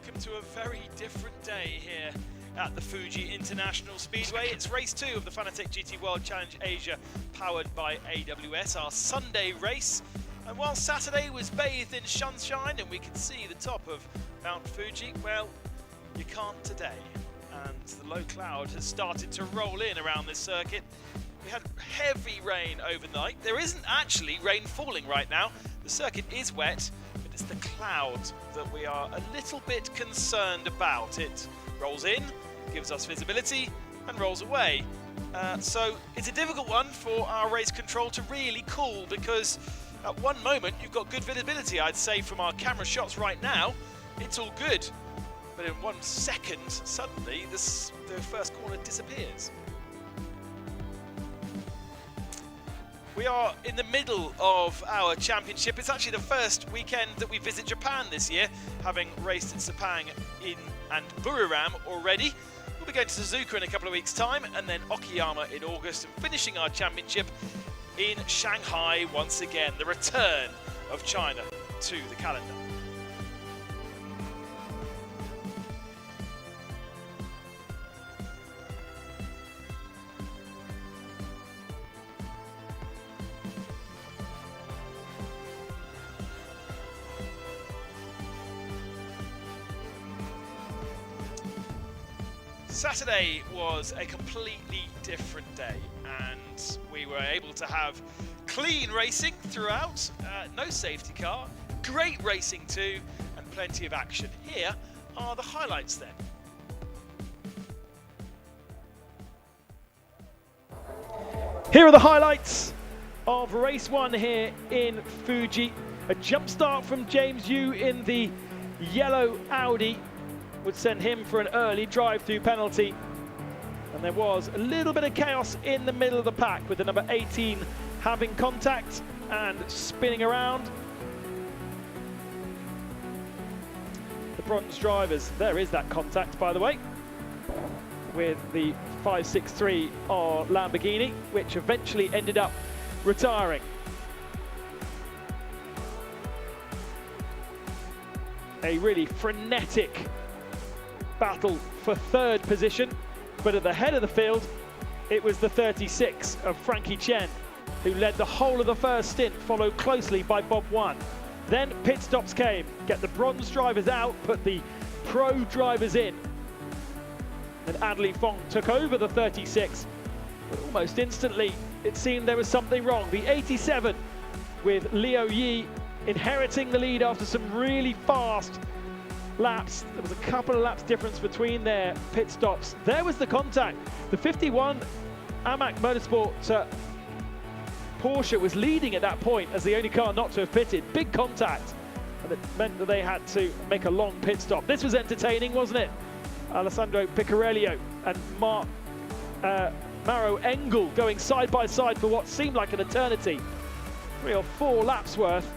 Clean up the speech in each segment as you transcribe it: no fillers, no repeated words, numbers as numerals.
welcome to a very different day here at the Fuji International Speedway. It's race 2 of the Fanatec GT World Challenge Asia, powered by AWS, our Sunday race. And while Saturday was bathed in sunshine and we could see the top of Mount Fuji, well, you can't today. And the low cloud has started to roll in around this circuit. We had heavy rain overnight. There isn't actually rain falling right now. The circuit is wet, but it's the cloud that we are a little bit concerned about. It rolls in, gives us visibility, and rolls away. So it's a difficult one for our race control to really call, because at one moment you've got good visibility. I'd say from our camera shots right now, it's all good. But in 1 second, suddenly the first corner disappears. We are in the middle of our championship. It's actually the first weekend that we visit Japan this year, having raced at Sepang and Buriram already. We'll be going to Suzuka in a couple of weeks' time, and then Okayama in August, and finishing our championship in Shanghai once again. The return of China to the calendar. Saturday was a completely different day, and we were able to have clean racing throughout, no safety car, great racing too, and plenty of action. Here are the highlights then. Here are the highlights of race 1 here in Fuji. A jump start from James Yu in the yellow Audi would send him for an early drive-through penalty. And there was a little bit of chaos in the middle of the pack, with the number 18 having contact and spinning around. The bronze drivers, there is that contact, by the way, with the 563 or Lamborghini, which eventually ended up retiring. A really frenetic battle for third position, but at the head of the field it was the 36 of Frankie Chen, who led the whole of the first stint, followed closely by Bob Wan. Then pit stops came, get the bronze drivers out, put the pro drivers in, and Adley Fong took over the 36, but almost instantly it seemed there was something wrong. The 87 with Liu Yi inheriting the lead after some really fast laps. There was a couple of laps difference between their pit stops. There was the contact. The 51 AMAC Motorsport Porsche was leading at that point as the only car not to have pitted. Big contact, and it meant that they had to make a long pit stop. This was entertaining, wasn't it? Alessandro Piccarello and Maro Engel going side by side for what seemed like an eternity. 3 or 4 laps worth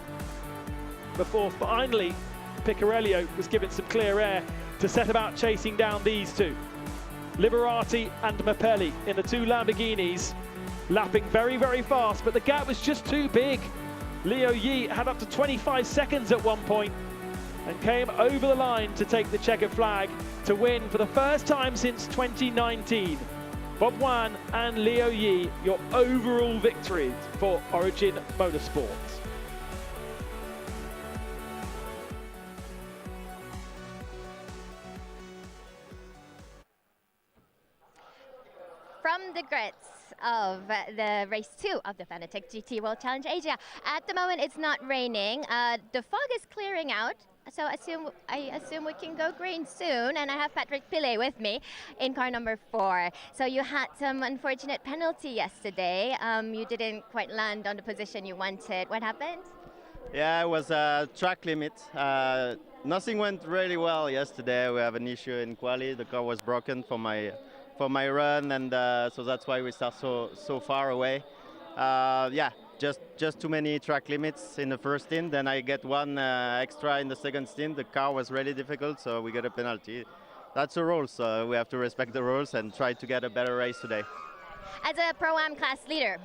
before finally Piccarello was given some clear air to set about chasing down these two. Liberati and Mapelli in the 2 Lamborghinis, lapping very, very fast, but the gap was just too big. Liu Yi had up to 25 seconds at one point and came over the line to take the checkered flag to win for the first time since 2019. Bob Wan and Liu Yi, your overall victories for Origin Motorsports. From the grits of the race 2 of the Fanatec GT World Challenge Asia. At the moment, it's not raining. The fog is clearing out, so I assume we can go green soon. And I have Patrick Pillay with me in car number 4. So you had some unfortunate penalty yesterday. You didn't quite land on the position you wanted. What happened? Yeah, it was a track limit. Nothing went really well yesterday. We have an issue in quali. The car was broken for my run, and so that's why we start so far away. Yeah, just too many track limits in the first stint. Then I get one extra in the second stint. The car was really difficult, so we got a penalty. That's the rules, so we have to respect the rules and try to get a better race today. As a Pro-Am class leader,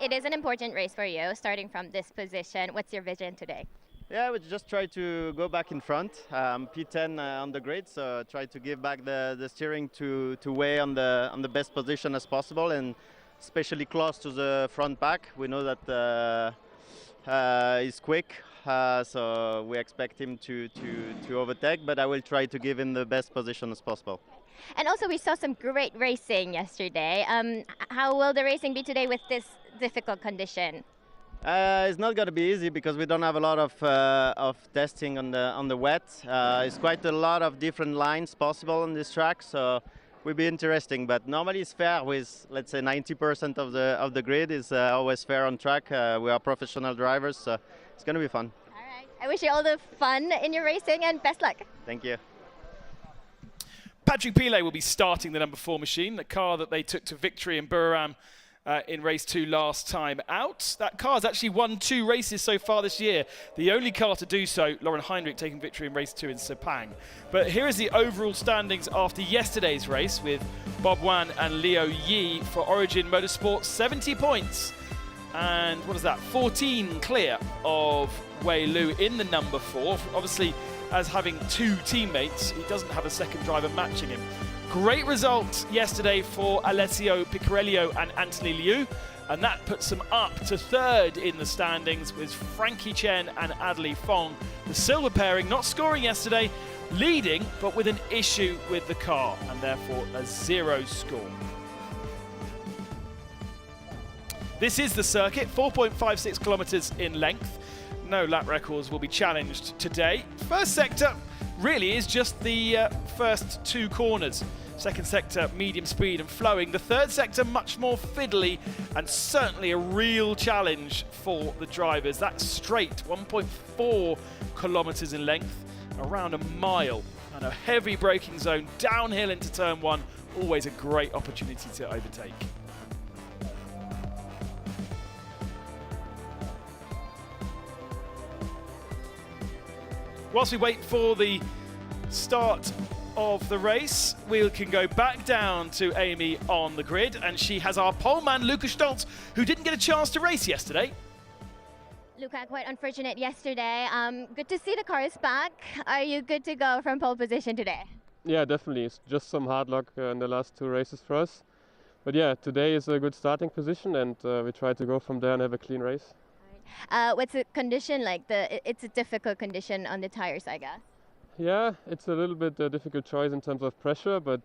it is an important race for you, starting from this position. What's your vision today? Yeah, we just try to go back in front. P10 on the grid, so try to give back the steering to Wei on the best position as possible, and especially close to the front pack. We know that he's quick, so we expect him to overtake, but I will try to give him the best position as possible. And also, we saw some great racing yesterday. How will the racing be today with this difficult condition? It's not going to be easy because we don't have a lot of testing on the wet. It's quite a lot of different lines possible on this track, so will be interesting. But normally it's fair with, let's say, 90% of the grid is always fair on track. We are professional drivers, so it's going to be fun. All right. I wish you all the fun in your racing and best luck. Thank you. Patrick Pilet will be starting the number 4 machine, the car that they took to victory in Buriram in race 2 last time out. That car has actually won 2 races so far this year. The only car to do so, Lauren Heinrich taking victory in race 2 in Sepang. But here is the overall standings after yesterday's race with Bob Wan and Leo Yi for Origin Motorsports, 70 points. And what is that? 14 clear of Wei Lu in the number 4. Obviously, as having 2 teammates, he doesn't have a second driver matching him. Great result yesterday for Alessio Piccarello and Anthony Liu, and that puts them up to 3rd in the standings with Frankie Chen and Adley Fong. The silver pairing not scoring yesterday, leading but with an issue with the car, and therefore a 0 score. This is the circuit, 4.56 kilometers in length. No lap records will be challenged today. First sector really is just the first 2 corners. Second sector, medium speed and flowing. The third sector, much more fiddly and certainly a real challenge for the drivers. That straight, 1.4 kilometers in length, around a mile, and a heavy braking zone downhill into turn 1. Always a great opportunity to overtake. Whilst we wait for the start of the race, we can go back down to Amy on the grid, and she has our poleman Luca Stoltz, who didn't get a chance to race yesterday. Luca, quite unfortunate yesterday. Good to see the car is back. Are you good to go from pole position today? Yeah, definitely. It's just some hard luck in the last 2 races for us. But yeah, today is a good starting position, and we try to go from there and have a clean race. What's the condition like? It's a difficult condition on the tires, I guess. Yeah, it's a little bit a difficult choice in terms of pressure, but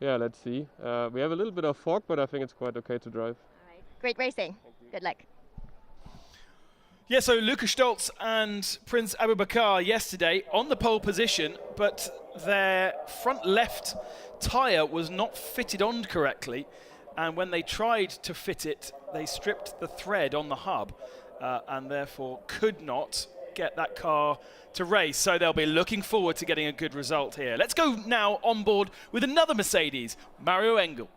yeah, let's see. We have a little bit of fog, but I think it's quite okay to drive. All right. Great racing. Good luck. Yeah, so Luca Stoltz and Prince Abubakar yesterday on the pole position, but their front left tyre was not fitted on correctly, and when they tried to fit it, they stripped the thread on the hub, and therefore could not get that car to race. So they'll be looking forward to getting a good result here. Let's go now on board with another Mercedes, Mario Engel.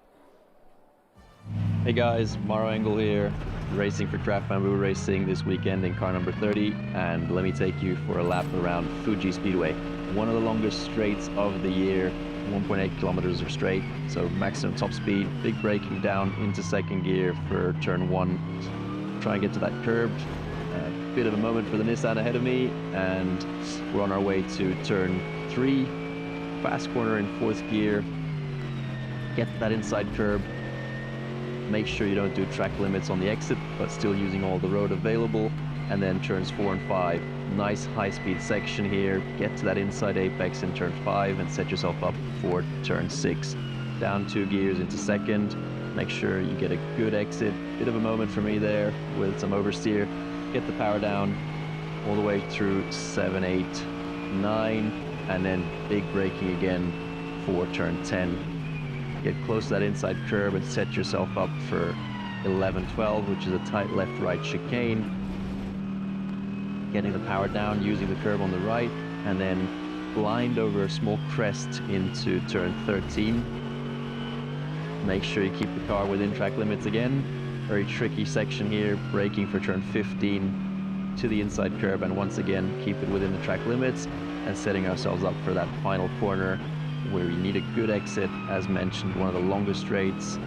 Hey guys, Mario Engel here, racing for Craft Bamboo Racing this weekend in car number 30, and let me take you for a lap around Fuji Speedway. One of the longest straights of the year, 1.8 kilometers of straight, so maximum top speed, big braking down into second gear for turn 1. Try and get to that curb. Bit of a moment for the Nissan ahead of me, and we're on our way to turn 3. Fast corner in 4th gear. Get to that inside curb. Make sure you don't do track limits on the exit, but still using all the road available. And then turns 4 and 5. Nice high-speed section here. Get to that inside apex in turn 5 and set yourself up for turn 6. Down 2 gears into second. Make sure you get a good exit. Bit of a moment for me there with some oversteer. Get the power down all the way through 7, 8, 9, and then big braking again for turn 10. Get close to that inside curb and set yourself up for 11, 12, which is a tight left-right chicane. Getting the power down, using the curb on the right, and then blind over a small crest into turn 13. Make sure you keep the car within track limits again. Very tricky section here, braking for turn 15 to the inside curb, and once again keep it within the track limits, and setting ourselves up for that final corner where you need a good exit, as mentioned, one of the longest straights.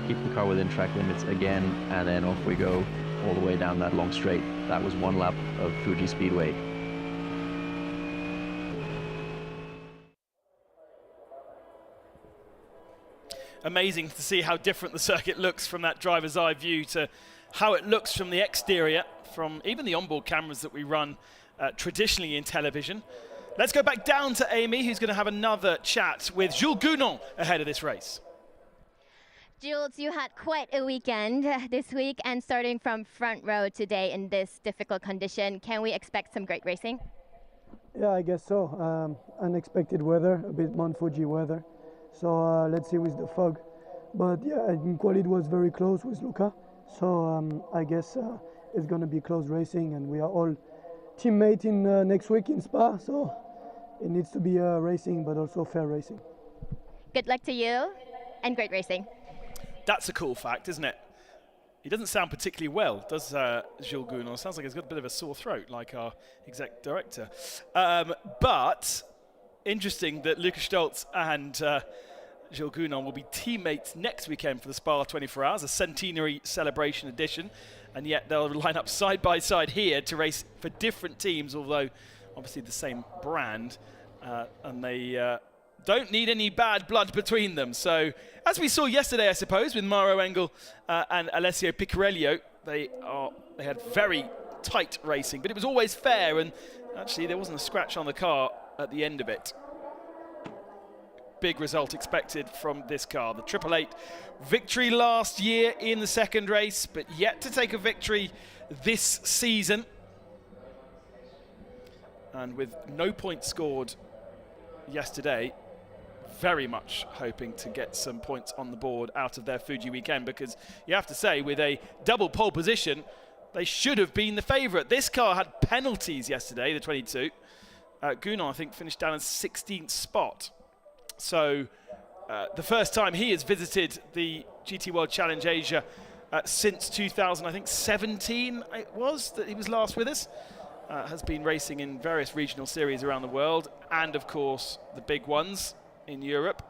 Keep the car within track limits again, and then off we go all the way down that long straight. That was 1 lap of Fuji Speedway. amazing to see how different the circuit looks from that driver's eye view to how it looks from the exterior, from even the onboard cameras that we run traditionally in television. Let's go back down to Amy, who's going to have another chat with Jules Gounon ahead of this race. Jules, you had quite a weekend this week, and starting from front row today in this difficult condition, can we expect some great racing? Yeah, I guess so. Unexpected weather, a bit Mount Fuji weather. So let's see with the fog. But yeah, in quali it was very close with Luca. So I guess it's going to be close racing, and we are all teammates in next week in Spa. So it needs to be racing, but also fair racing. Good luck to you, and great racing. That's a cool fact, isn't it? He doesn't sound particularly well, does Jules Gounon? Sounds like he's got a bit of a sore throat, like our exec director. But interesting that Luca Stolz and Jules Gounon will be teammates next weekend for the Spa 24 Hours, a centenary celebration edition, and yet they'll line up side by side here to race for different teams, although obviously the same brand, and they don't need any bad blood between them. So, as we saw yesterday, I suppose, with Mauro Engel and Alessio Piccarello, they had very tight racing, but it was always fair, and actually there wasn't a scratch on the car at the end of it. Big result expected from this car. The 888 victory last year in the second race, but yet to take a victory this season. And with no points scored yesterday, very much hoping to get some points on the board out of their Fuji weekend, because you have to say, with a double pole position, they should have been the favourite. This car had penalties yesterday, the 22. Gounon, I think, finished down in 16th spot. So the first time he has visited the GT World Challenge Asia since 2017, it was that he was last with us. Has been racing in various regional series around the world, and of course the big ones in Europe.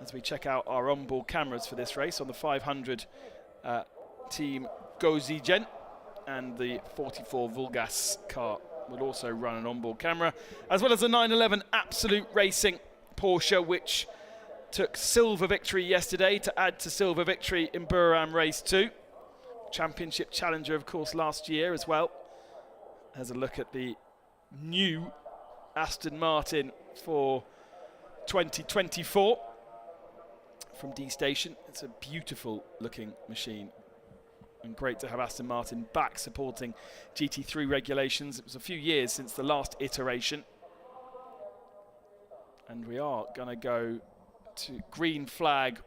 As we check out our onboard cameras for this race on the 500 team Gozigen, and the 44 Vulgas car will also run an onboard camera, as well as the 911 Absolute Racing Porsche, which took silver victory yesterday to add to silver victory in Buriram Race 2. Championship challenger, of course, last year as well. Has a look at the new Aston Martin for 2024 from D Station. It's a beautiful looking machine, and great to have Aston Martin back supporting GT3 regulations. It was a few years since the last iteration. And we are going to go to green flag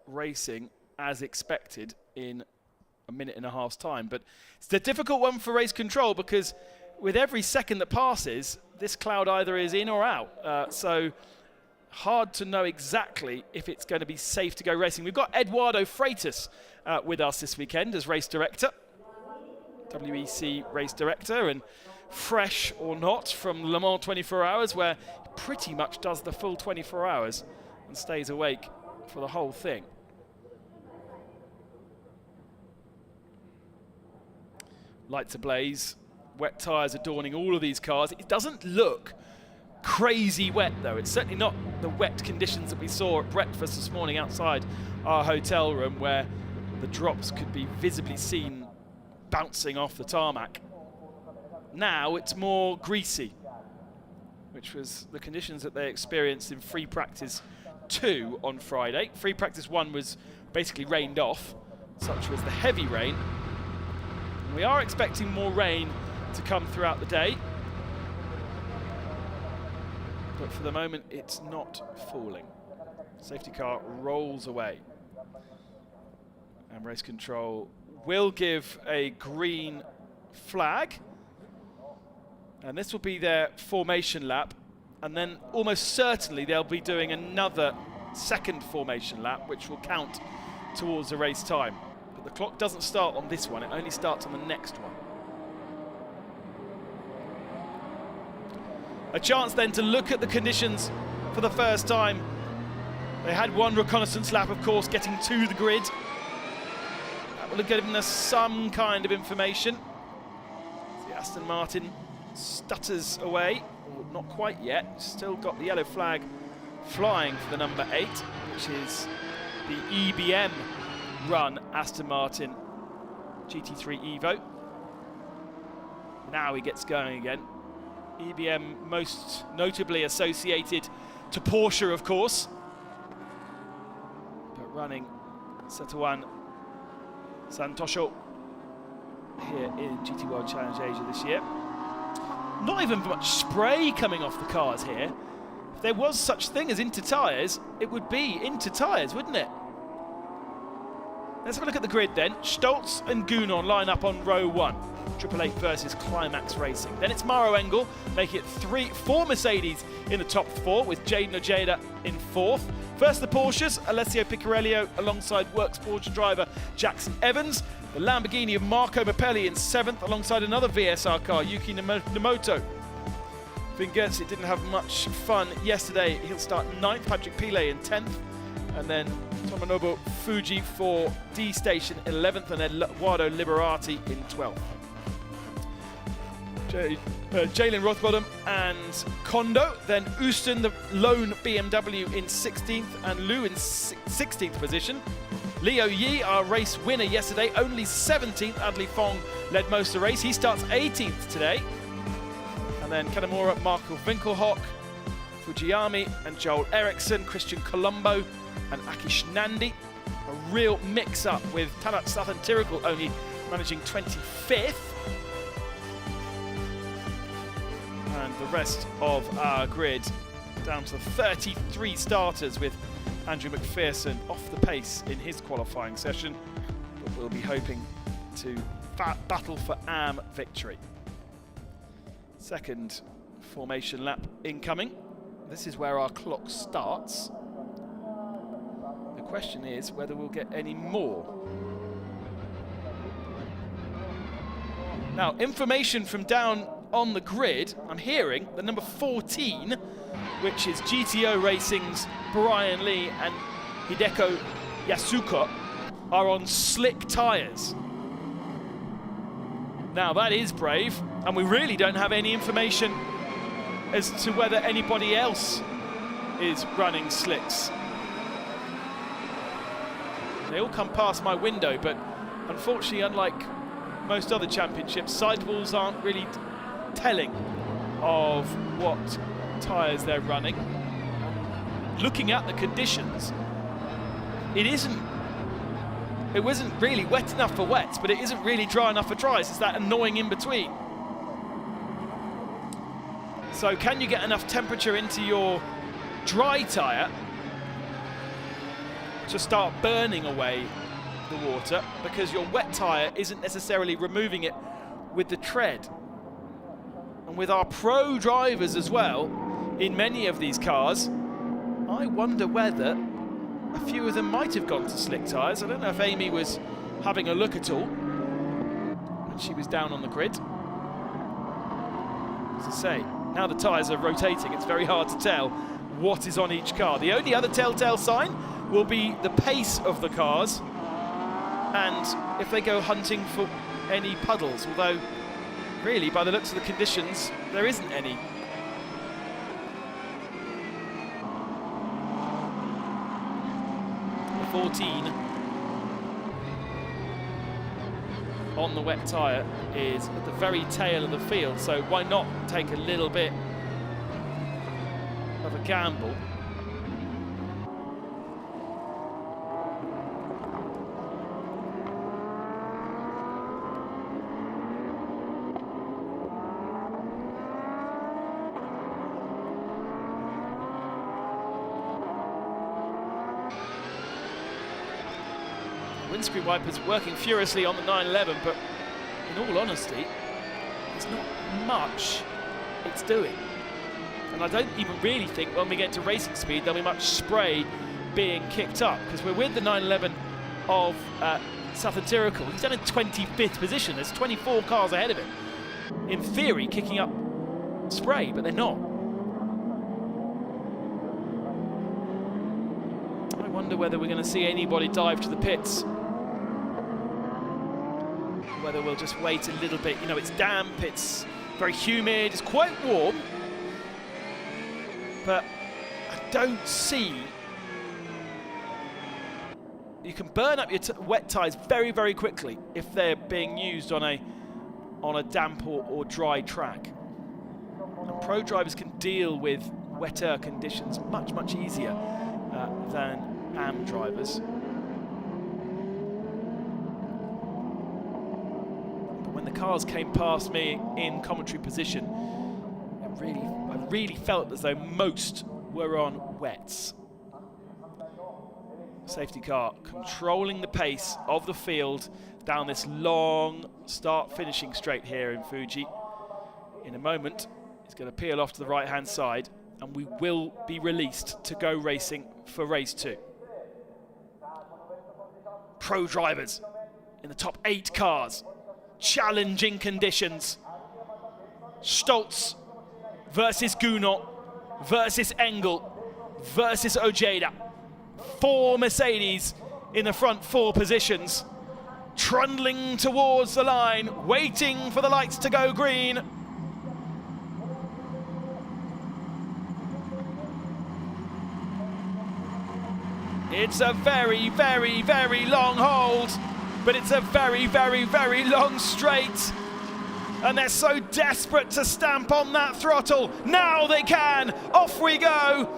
racing as expected in a minute and a half's time. But it's a difficult one for race control, because with every second that passes, this cloud either is in or out. So hard to know exactly if it's going to be safe to go racing. We've got Eduardo Freitas with us this weekend as race director, WEC race director, and fresh or not from Le Mans 24 Hours, where he pretty much does the full 24 hours and stays awake for the whole thing. Lights ablaze, wet tyres adorning all of these cars. It doesn't look crazy wet though. It's certainly not the wet conditions that we saw at breakfast this morning outside our hotel room, where the drops could be visibly seen bouncing off the tarmac. Now it's more greasy, which was the conditions that they experienced in free practice 2 on Friday. Free practice 1 was basically rained off, such was the heavy rain. And we are expecting more rain to come throughout the day, but for the moment it's not falling. Safety car rolls away, and race control will give a green flag, and this will be their formation lap, and then almost certainly they'll be doing another second formation lap, which will count towards the race time. But the clock doesn't start on this one, it only starts on the next one. A chance then to look at the conditions for the first time. They had one reconnaissance lap, of course, getting to the grid. That will have given us some kind of information. The Aston Martin stutters away, or not quite yet. Still got the yellow flag flying for the number 8, which is the EBM run Aston Martin GT3 Evo. Now he gets going again. EBM most notably associated to Porsche, of course, but running Setawan Santosho here in GT World Challenge Asia this year. Not even much spray coming off the cars here. If there was such thing as Inter tyres, it would be Inter tyres, wouldn't it? Let's have a look at the grid then. Stoltz and Gounon line up on row 1. 888 versus Climax Racing. Then it's Maro Engel making it 4 Mercedes in the top 4 with Jaden Ojeda in 4th. First the Porsches, Alessio Piccarello alongside Works Porsche driver Jackson Evans. The Lamborghini of Marco Mappelli in 7th alongside another VSR car, Yuki Nemoto. Vingegaard didn't have much fun yesterday. He'll start 9th, Patrick Pilet in 10th. And then Tomonobu Fuji for D Station 11th, and Eduardo Liberati in 12th. Jalen Rothbottom and Kondo, then Houston, the lone BMW in 16th, and Liu in 16th position. Leo Yi, our race winner yesterday, only 17th. Adli Fong led most of the race. He starts 18th today. And then Kanamura, Marco Winkelhock, Fujiyami and Joel Eriksson, Christian Colombo and Akish Nandi. A real mix-up with Talat Sathan only managing 25th. And the rest of our grid down to 33 starters, with Andrew McPherson off the pace in his qualifying session, but we'll be hoping to battle for AM victory. Second formation lap incoming. This is where our clock starts. The question is whether we'll get any more. Now, information from down on the grid, I'm hearing the number 14, which is GTO Racing's Brian Lee and Hideko Yasuko, are on slick tyres. Now that is brave, and we really don't have any information as to whether anybody else is running slicks. They all come past my window, but unfortunately, unlike most other championships, sidewalls aren't really telling of what tyres they're running. Looking at the conditions, it wasn't really wet enough for wets, but it isn't really dry enough for dries. It's that annoying in between. So can you get enough temperature into your dry tyre to start burning away the water, because your wet tyre isn't necessarily removing it with the tread? And with our pro drivers as well in many of these cars, I wonder whether a few of them might have gone to slick tyres. I don't know if Amy was having a look at all when she was down on the grid. As I say, now the tyres are rotating, it's very hard to tell what is on each car. The only other telltale sign will be the pace of the cars and if they go hunting for any puddles, although really, by the looks of the conditions, there isn't any. The 14 on the wet tyre is at the very tail of the field, so why not take a little bit of a gamble? Windscreen wipers working furiously on the 911, but in all honesty, there's not much it's doing. And I don't even really think when we get to racing speed there'll be much spray being kicked up, because we're with the 911 of Sathan Tirakel. He's down in 25th position. There's 24 cars ahead of him, in theory kicking up spray, but they're not. I wonder whether we're going to see anybody dive to the pits, whether we'll just wait a little bit. You know, it's damp, it's very humid, it's quite warm, but I don't see you can burn up your wet tyres very, very quickly if they're being used on a damp or dry track. And pro drivers can deal with wetter conditions much, much easier than AM drivers. But when the cars came past me in commentary position, I really felt as though most were on wets. Safety car controlling the pace of the field down this long start-finishing straight here in Fuji. In a moment, it's going to peel off to the right-hand side, and we will be released to go racing for race 2. Pro drivers in the top 8 cars, challenging conditions. Stolz versus Gounod versus Engel versus Ojeda. 4 Mercedes in the front 4 positions, trundling towards the line, waiting for the lights to go green. It's a very, very, very long hold, but it's a very, very, very long straight. And they're so desperate to stamp on that throttle. Now they can. Off we go.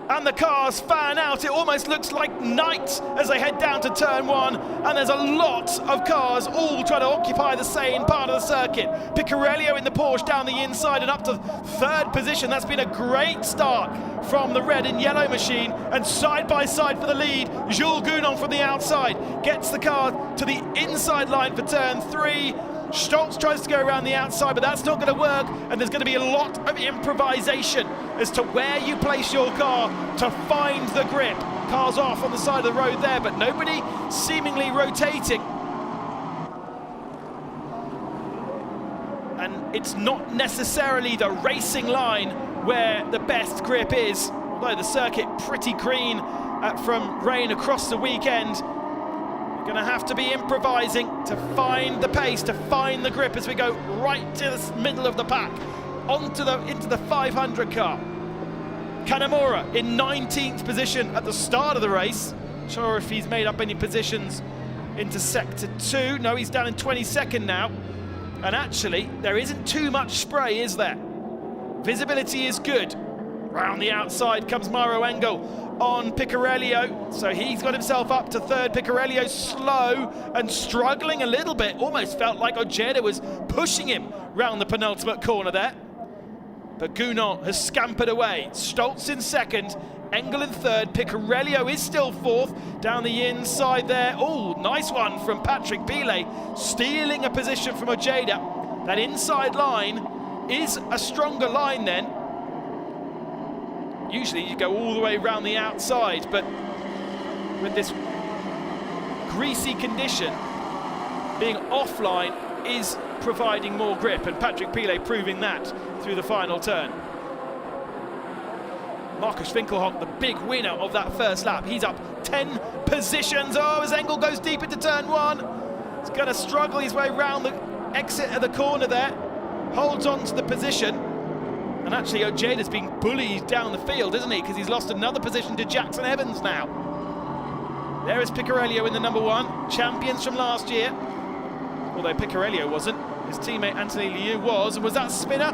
And the cars fan out. It almost looks like night as they head down to turn 1. And there's a lot of cars all trying to occupy the same part of the circuit. Picarello in the Porsche down the inside and up to 3rd position. That's been a great start from the red and yellow machine. And side by side for the lead, Jules Gounod from the outside gets the car to the inside line for turn 3. Stolz tries to go around the outside, but that's not going to work, and there's going to be a lot of improvisation as to where you place your car to find the grip. Cars off on the side of the road there, but nobody seemingly rotating. And it's not necessarily the racing line where the best grip is, although the circuit pretty green from rain across the weekend. Going to have to be improvising to find the pace, to find the grip as we go right to the middle of the pack, into the 500 car. Kanemaru in 19th position at the start of the race. Not sure if he's made up any positions into sector 2. No, he's down in 22nd now. And actually, there isn't too much spray, is there? Visibility is good. Round the outside comes Mauro Engel on Picarello, so he's got himself up to 3rd. Picarello slow and struggling a little bit. Almost felt like Ojeda was pushing him round the penultimate corner there. But Gounod has scampered away. Stolz in 2nd, Engel in 3rd. Picarello is still 4th down the inside there. Oh, nice one from Patrick Pilet, stealing a position from Ojeda. That inside line is a stronger line then. Usually you go all the way around the outside, but with this greasy condition, being offline is providing more grip, and Patrick Pilet proving that through the final turn. Markus Winkelhock, the big winner of that first lap. He's up 10 positions. Oh, as Engel goes deep into turn 1. He's going to struggle his way around the exit of the corner there. Holds on to the position. And actually, Ojeda's being bullied down the field, isn't he? Because he's lost another position to Jackson Evans now. There is Picarello in the number 1. Champions from last year. Although Picarello wasn't. His teammate Anthony Liu was. And was that spinner?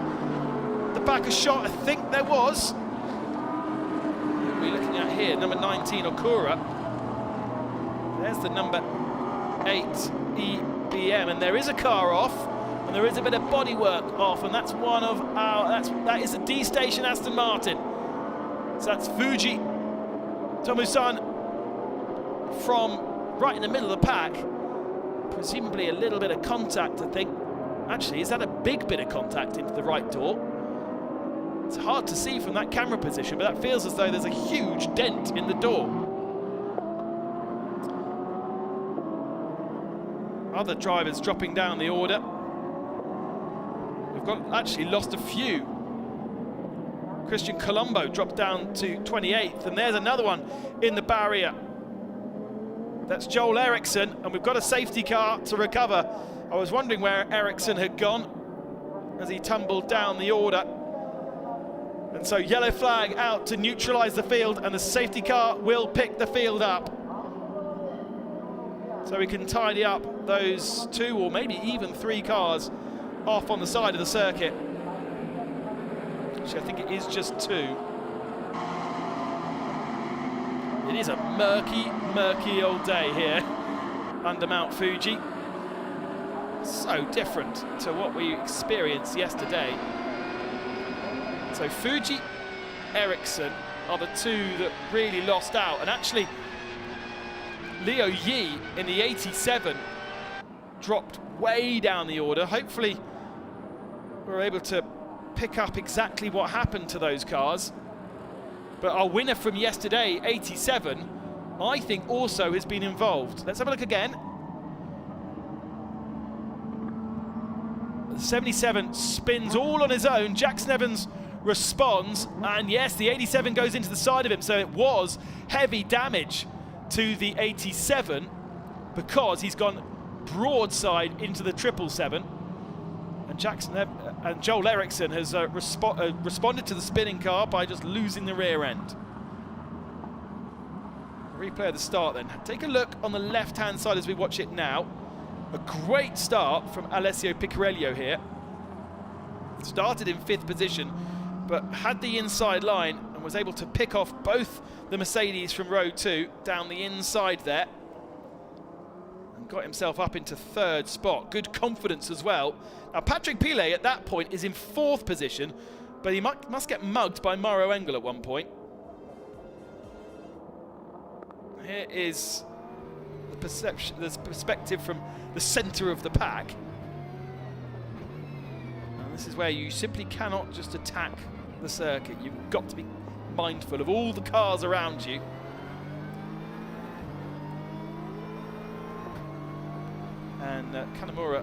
The back of shot, I think there was. Who are we looking at here? Number 19, Okura. There's the number 8, EBM. And there is a car off. And there is a bit of bodywork off, and that's one of our, that is a D-Station Aston Martin. So that's Fuji Tomusan from right in the middle of the pack. Presumably a little bit of contact, I think. Actually, is that a big bit of contact into the right door? It's hard to see from that camera position, but that feels as though there's a huge dent in the door. Other drivers dropping down the order. We've actually lost a few. Christian Colombo dropped down to 28th, and there's another one in the barrier. That's Joel Eriksson, and we've got a safety car to recover. I was wondering where Eriksson had gone as he tumbled down the order. And so yellow flag out to neutralise the field, and the safety car will pick the field up. so we can tidy up those 2 or maybe even 3 cars off on the side of the circuit. Actually, I think it is just 2. It is a murky, murky old day here under Mount Fuji. So different to what we experienced yesterday. So Fuji, Ericsson are the 2 that really lost out, and actually Leo Yi in the 87 dropped way down the order. Hopefully we're able to pick up exactly what happened to those cars. But our winner from yesterday, 87, I think also has been involved. Let's have a look again. The 77 spins all on his own. Jackson Evans responds, and yes, the 87 goes into the side of him, so it was heavy damage to the 87 because he's gone broadside into the 777, and Joel Eriksson has responded to the spinning car by just losing the rear end. Replay of the start then. Take a look on the left-hand side as we watch it now. A great start from Alessio Piccarello here. Started in 5th position, but had the inside line and was able to pick off both the Mercedes from row 2 down the inside there, and got himself up into 3rd spot. Good confidence as well. Now Patrick Pilet at that point is in 4th position, but he must get mugged by Mauro Engel at one point. Here is the perspective from the centre of the pack. And this is where you simply cannot just attack the circuit. You've got to be mindful of all the cars around you. And Kanemaru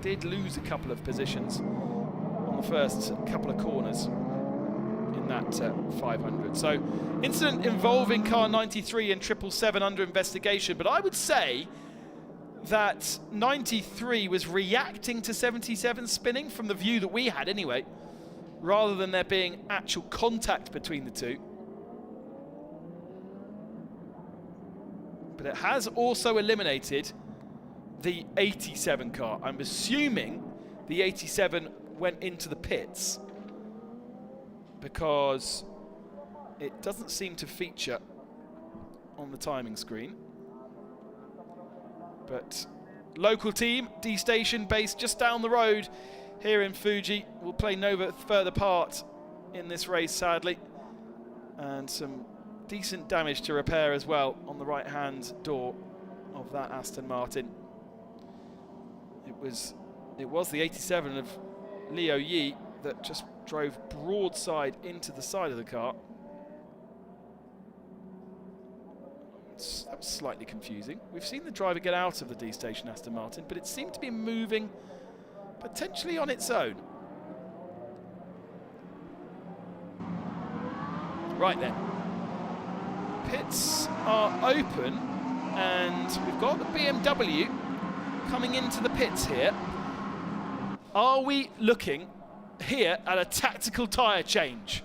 did lose a couple of positions on the first couple of corners in that 500. So incident involving car 93 and 777 under investigation, but I would say that 93 was reacting to 77 spinning from the view that we had anyway, rather than there being actual contact between the 2. But it has also eliminated the 87 car. I'm assuming the 87 went into the pits because it doesn't seem to feature on the timing screen. But local team, D Station, based just down the road here in Fuji, will play no further part in this race, sadly. And some decent damage to repair as well on the right-hand door of that Aston Martin. It was the 87 of Leo Yi that just drove broadside into the side of the car. That was slightly confusing. We've seen the driver get out of the D Station Aston Martin, but it seemed to be moving potentially on its own. Right then. Pits are open, and we've got the BMW coming into the pits here. Are we looking here at a tactical tyre change?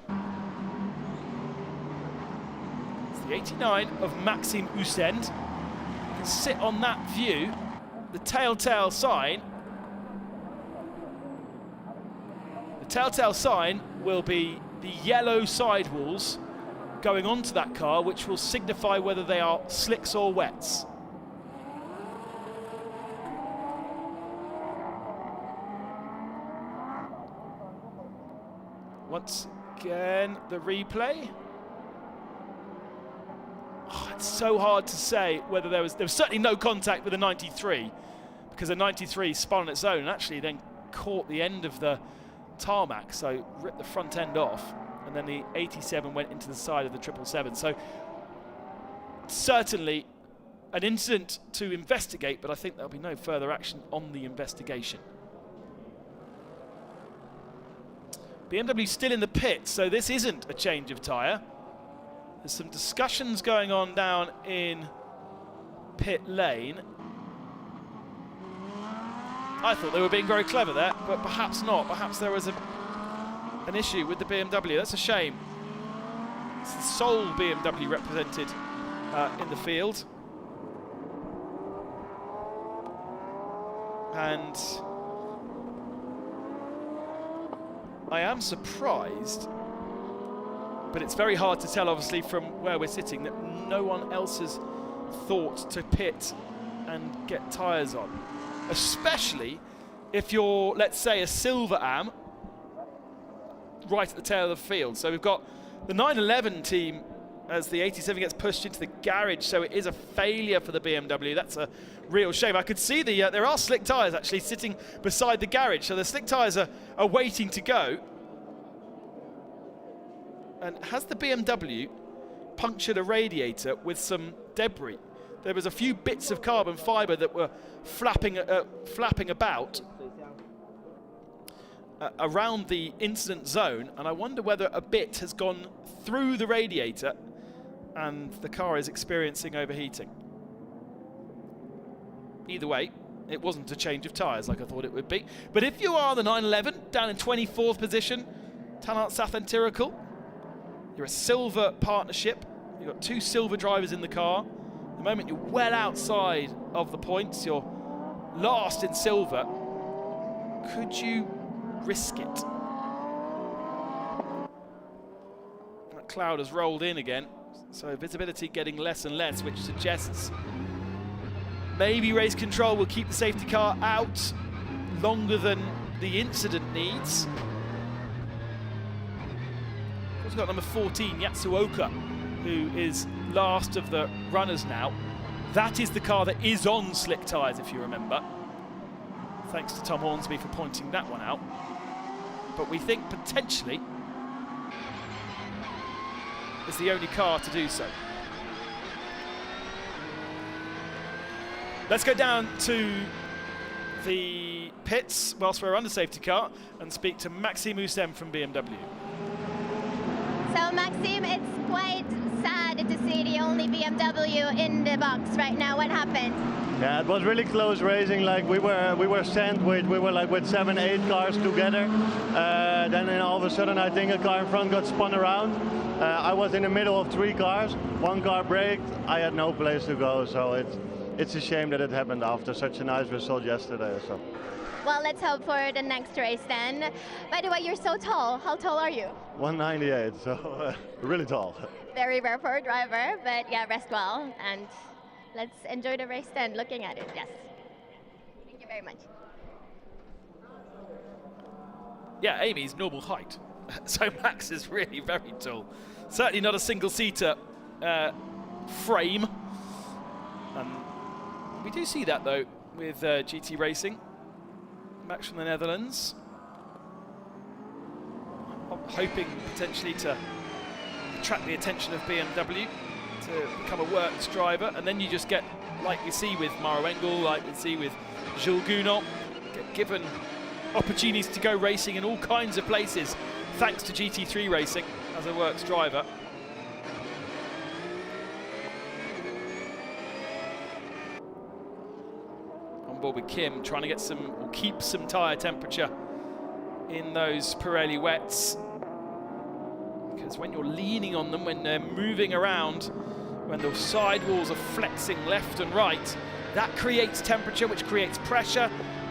It's the 89 of Maxime Usend. You can sit on that view. The telltale sign. The telltale sign will be the yellow sidewalls going onto that car, which will signify whether they are slicks or wets. Once again, the replay. Oh, it's so hard to say whether there was certainly no contact with the 93, because the 93 spun on its own and actually then caught the end of the tarmac, so ripped the front end off, and then the 87 went into the side of the 777. So certainly an incident to investigate, but I think there'll be no further action on the investigation. BMW still in the pit, so this isn't a change of tyre. There's some discussions going on down in pit lane. I thought they were being very clever there, but perhaps not. Perhaps there was an issue with the BMW. That's a shame. It's the sole BMW represented in the field. And I am surprised, but it's very hard to tell, obviously, from where we're sitting, that no one else has thought to pit and get tyres on. Especially if you're, let's say, a silver AM right at the tail of the field. So we've got the 911 team as the 87 gets pushed into the garage, so it is a failure for the BMW. That's a real shame. I could see there are slick tyres actually sitting beside the garage, so the slick tyres are waiting to go. And has the BMW punctured a radiator with some debris? There was a few bits of carbon fibre that were flapping about around the incident zone, and I wonder whether a bit has gone through the radiator and the car is experiencing overheating. Either way, it wasn't a change of tyres like I thought it would be. But if you are the 911 down in 24th position, Tanart Sathantirakel, you're a silver partnership. You've got 2 silver drivers in the car. At the moment, you're well outside of the points. You're last in silver. Could you risk it? That cloud has rolled in again, so visibility getting less and less, which suggests maybe race control will keep the safety car out longer than the incident needs. We've got number 14, Yatsuoka, who is last of the runners now. That is the car that is on slick tyres, if you remember. Thanks to Tom Hornsby for pointing that one out. But we think potentially is the only car to do so. Let's go down to the pits whilst we're under safety car and speak to Maxime Houssem from BMW. So Maxime, it's quite sad to see the only BMW in the box right now. What happened? Yeah, it was really close racing. Like we were sandwiched. We were like with 7-8 cars together. Then all of a sudden, I think a car in front got spun around. I was in the middle of 3 cars. 1 car braked. I had no place to go. So it's a shame that it happened after such a nice result yesterday. So. Well, let's hope for the next race then. By the way, you're so tall. How tall are you? 198, so really tall. Very rare for a driver, but yeah, rest well. And let's enjoy the race then, looking at it, yes. Thank you very much. Yeah, Amy's normal height. So Max is really very tall. Certainly not a single-seater frame. We do see that, though, with GT Racing. Max from the Netherlands. Hoping potentially to attract the attention of BMW to become a works driver, and then you just get, like we see with Maro Engel, like we see with Jules Gounod, get given opportunities to go racing in all kinds of places thanks to GT3 Racing as a works driver. On board with Kim, trying to get some, or keep some tyre temperature in those Pirelli wets. Because when you're leaning on them, when they're moving around, when the sidewalls are flexing left and right, that creates temperature, which creates pressure.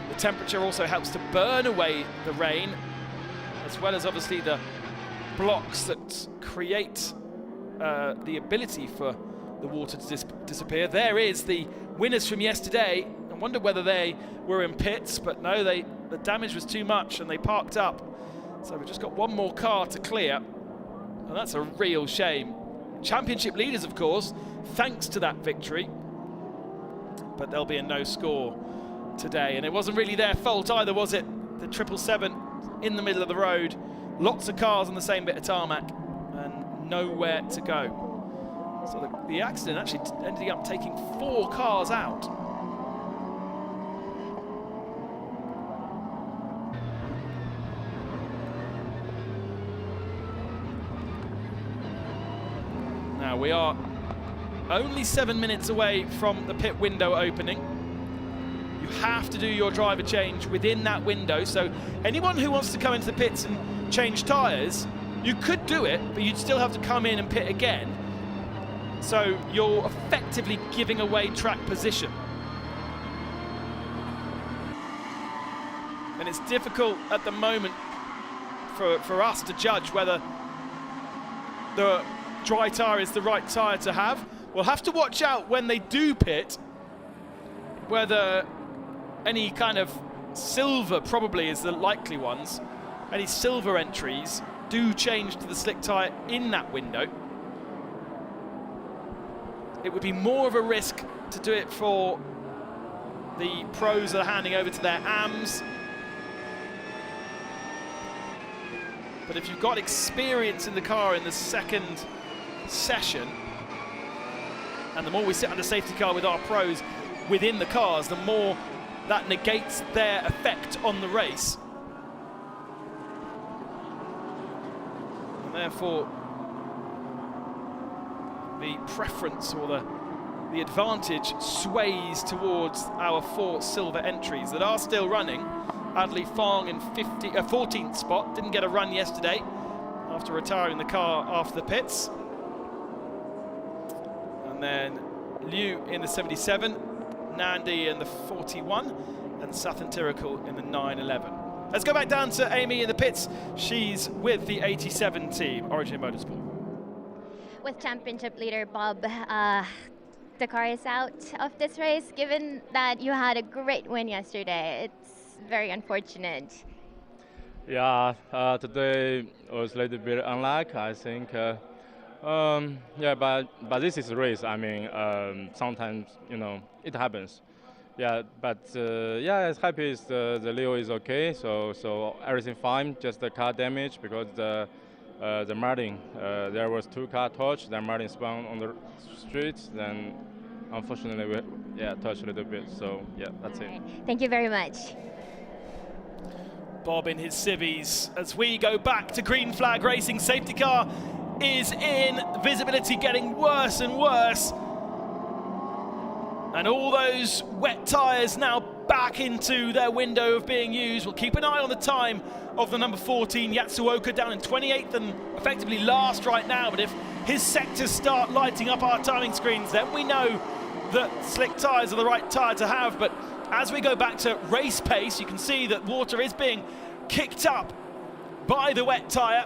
The temperature also helps to burn away the rain, as well as obviously the blocks that create the ability for the water to disappear. There is the winners from yesterday. I wonder whether they were in pits, but no, the damage was too much and they parked up. So we've just got one more car to clear, and that's a real shame. Championship leaders, of course, thanks to that victory, but there'll be a no score today. And it wasn't really their fault either, was it? The 777 in the middle of the road, lots of cars on the same bit of tarmac, and nowhere to go. So the accident actually ended up taking 4 cars out. Now we are only 7 minutes away from the pit window opening. You have to do your driver change within that window, so anyone who wants to come into the pits and change tyres, you could do it, but you'd still have to come in and pit again. So you're effectively giving away track position. And it's difficult at the moment for us to judge whether the dry tyre is the right tyre to have. We'll have to watch out when they do pit, whether any kind of silver, probably is the likely ones, any silver entries do change to the slick tyre in that window. It would be more of a risk to do it for the pros that are handing over to their AMs. But if you've got experience in the car in the second session, and the more we sit under safety car with our pros within the cars, the more that negates their effect on the race. And therefore, the preference or the advantage sways towards our 4 silver entries that are still running. Adley Fong in 14th spot, didn't get a run yesterday after retiring the car after the pits. And then Liu in the 77, Nandi in the 41, and Sathan Tirakul in the 911. Let's go back down to Amy in the pits. She's with the 87 team, Origin Motorsport. With championship leader Bob, the car is out of this race. Given that you had a great win yesterday, it's very unfortunate. Yeah, today was a little bit unlucky, I think. Yeah, but this is a race. I mean, sometimes, you know, it happens. Yeah, but yeah, I'm happy the Leo is okay. So everything fine. Just the car damage because the Martin, there was 2 car touch. Then Martin spun on the streets. Then unfortunately, we touched a little bit. So yeah, that's it. Thank you very much. Bob in his civvies as we go back to green flag racing. Safety car is in, visibility getting worse and worse. And all those wet tyres now back into their window of being used. We'll keep an eye on the time of the number 14, Yatsuoka, down in 28th and effectively last right now. But if his sectors start lighting up our timing screens, then we know that slick tyres are the right tyre to have. But as we go back to race pace, you can see that water is being kicked up by the wet tyre.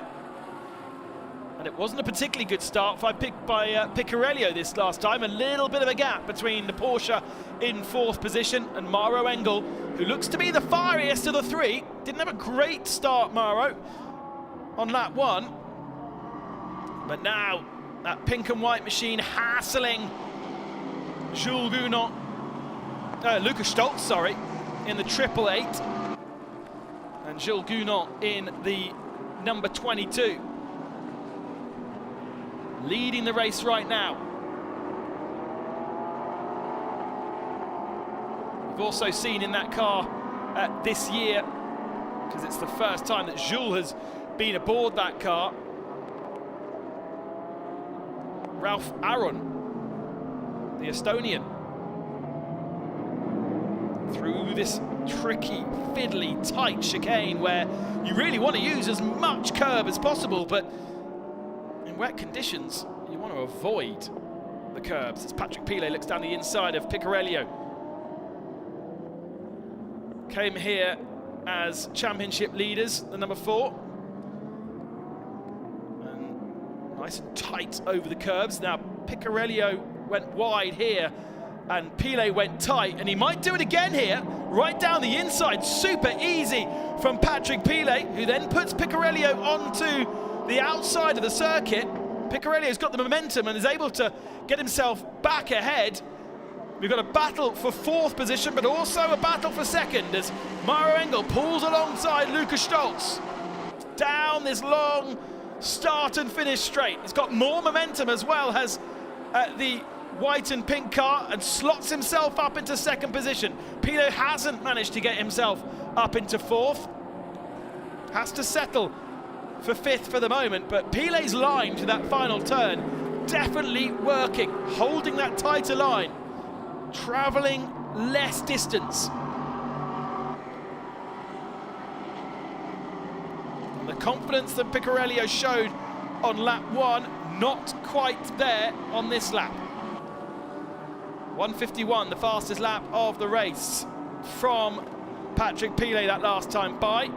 And it wasn't a particularly good start by Piccarello this last time. A little bit of a gap between the Porsche in 4th position and Mauro Engel, who looks to be the fieriest of the 3. Didn't have a great start, Mauro, on lap 1. But now, that pink and white machine hassling Jules Gounon, Lucas Stoltz, sorry, in the 888. And Jules Gounon in the number 22. Leading the race right now. We've also seen in that car this year, because it's the first time that Jules has been aboard that car, Ralph Aron, the Estonian, through this tricky, fiddly, tight chicane where you really want to use as much curb as possible, but in wet conditions, you want to avoid the curbs. As Patrick Pilet looks down the inside of Piccarello. Came here as championship leaders, the number 4. And nice and tight over the curbs. Now, Piccarello went wide here, and Pilet went tight, and he might do it again here, right down the inside. Super easy from Patrick Pilet, who then puts Piccarello onto the outside of the circuit. Piccarello's got the momentum and is able to get himself back ahead. We've got a battle for 4th position, but also a battle for 2nd as Mauro Engel pulls alongside Lucas Stoltz down this long start and finish straight. He's got more momentum as well, has the white and pink car, and slots himself up into 2nd position. Pilet hasn't managed to get himself up into 4th. Has to settle for 5th for the moment, but Pilet's line to that final turn definitely working, holding that tighter line, travelling less distance. And the confidence that Piccarello showed on lap 1, not quite there on this lap. 1:51, the fastest lap of the race from Patrick Pilet that last time by.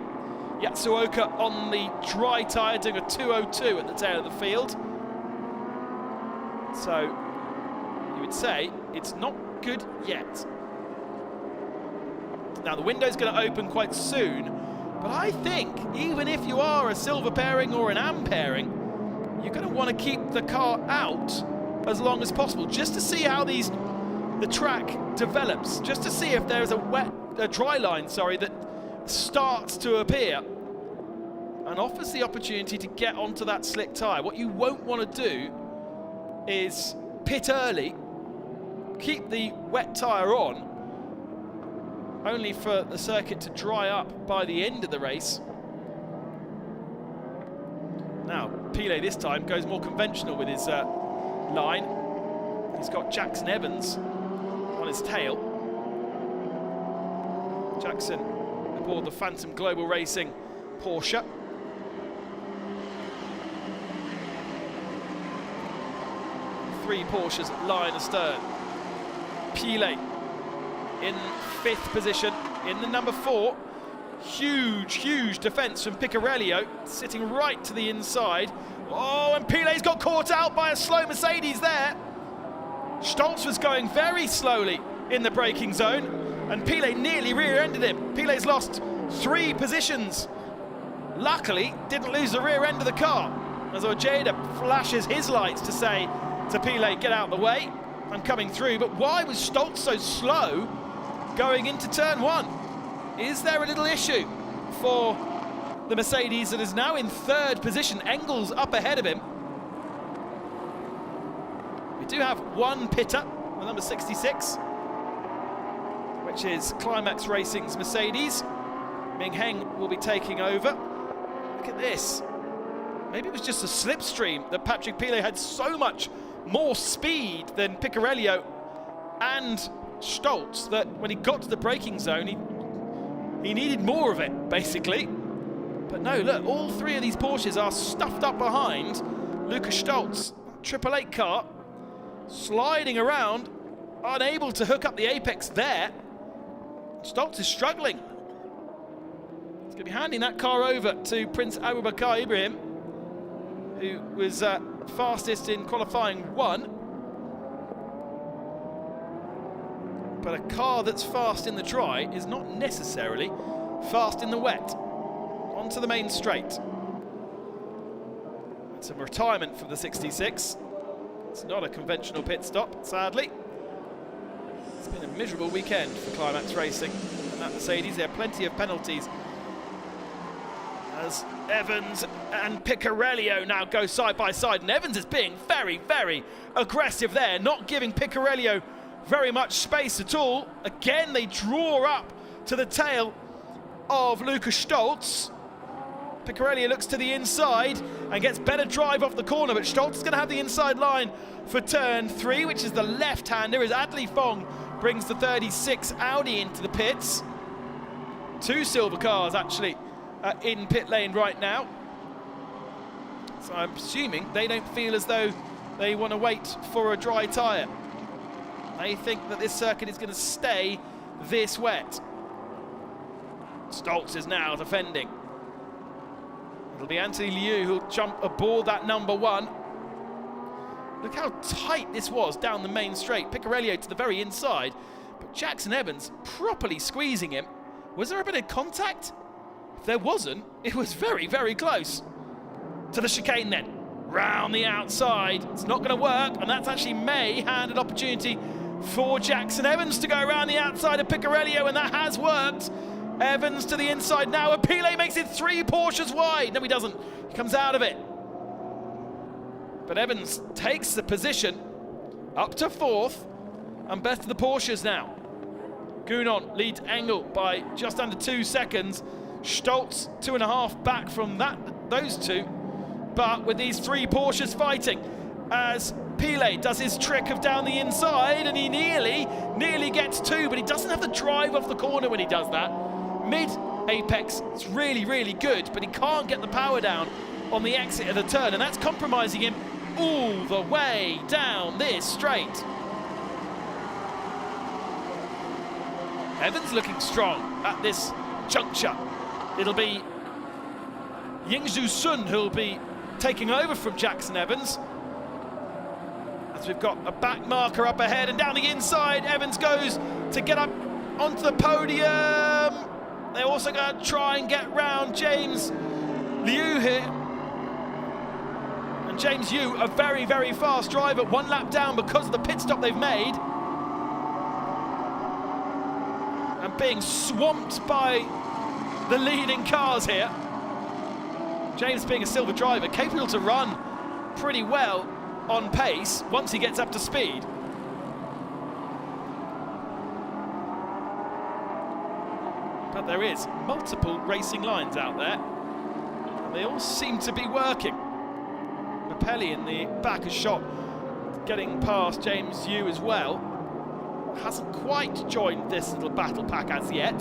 Yatsuoka on the dry tyre doing a 2:02 at the tail of the field. So you would say it's not good yet. Now the window's going to open quite soon, but I think even if you are a silver pairing or an AM pairing, you're going to want to keep the car out as long as possible, just to see how the track develops, just to see if there's a dry line, that starts to appear and offers the opportunity to get onto that slick tyre. What you won't want to do is pit early, keep the wet tyre on, only for the circuit to dry up by the end of the race. Now, Pilet this time goes more conventional with his line. He's got Jackson Evans on his tail. Jackson aboard the Phantom Global Racing Porsche. Three Porsches line astern. Pilet in 5th position in the number 4. Huge defence from Picarello, sitting right to the inside. Oh, and Pilet's got caught out by a slow Mercedes there. Stoltz was going very slowly in the braking zone, and Pilet nearly rear-ended him. Pilet's lost 3 positions. Luckily, didn't lose the rear end of the car, as Ojeda flashes his lights to say to Pilet, get out of the way, I'm coming through. But why was Stoltz so slow going into turn 1? Is there a little issue for the Mercedes that is now in 3rd position? Engels up ahead of him. We do have one pitter, the number 66, which is Climax Racing's Mercedes. Ming Heng will be taking over. Look at this. Maybe it was just a slipstream that Patrick Pilet had so much more speed than Picarello and Stoltz that when he got to the braking zone, he needed more of it, basically. But no, look, all 3 of these Porsches are stuffed up behind Lucas Stoltz. 888 car, sliding around, unable to hook up the apex there. Stoltz is struggling. He's going to be handing that car over to Prince Abubakar Ibrahim, who was fastest in qualifying 1. But a car that's fast in the dry is not necessarily fast in the wet. Onto the main straight. It's a retirement for the 66. It's not a conventional pit stop, sadly. It's been a miserable weekend for Climax Racing and that Mercedes. There are plenty of penalties as Evans and Picarello now go side by side, and Evans is being very aggressive there, not giving Picarello very much space at all. Again, they draw up to the tail of Lucas Stoltz. Picarello looks to the inside and gets better drive off the corner, but Stoltz is going to have the inside line for turn 3, which is the left-hander, as Adli Fong brings the 36 Audi into the pits. 2 silver cars, actually, in pit lane right now. So I'm assuming they don't feel as though they want to wait for a dry tyre. They think that this circuit is going to stay this wet. Stoltz is now defending. It'll be Anthony Liu who'll jump aboard that number 1. Look how tight this was down the main straight. Picarello to the very inside, but Jackson Evans properly squeezing him. Was there a bit of contact? If there wasn't, it was very close. To the chicane then. Round the outside. It's not going to work, and that's actually may hand an opportunity for Jackson Evans to go around the outside of Picarello, and that has worked. Evans to the inside now, and Pilet makes it 3 Porsches wide. No, he doesn't. He comes out of it. But Evans takes the position up to 4th, and best of the Porsches now. Gounon leads Engel by just under 2 seconds. Stoltz 2.5 back from those 2. But with these 3 Porsches fighting, as Pilet does his trick of down the inside, and he nearly gets 2, but he doesn't have the drive off the corner when he does that. Mid-apex, it's really good, but he can't get the power down on the exit of the turn, and that's compromising him all the way down this straight. Evans looking strong at this juncture. It'll be Yingzhu Sun who'll be taking over from Jackson Evans. As we've got a back marker up ahead and down the inside, Evans goes to get up onto the podium. They're also going to try and get round James Liu here. And James Liu, a very, very fast driver, 1 lap down because of the pit stop they've made. And being swamped by the leading cars here. James, being a silver driver, capable to run pretty well on pace once he gets up to speed. But there is multiple racing lines out there, and they all seem to be working. Mapelli in the back of shot, getting past James Liu as well. Hasn't quite joined this little battle pack as yet.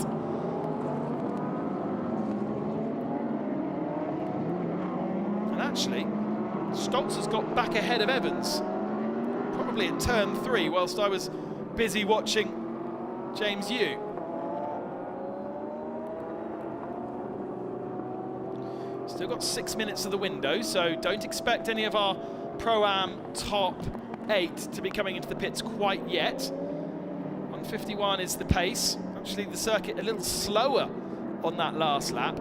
And actually, Stoltz has got back ahead of Evans, probably at turn 3, whilst I was busy watching James Liu. Still got 6 minutes of the window, so don't expect any of our Pro-Am top 8 to be coming into the pits quite yet. 151 is the pace. Actually, the circuit a little slower on that last lap.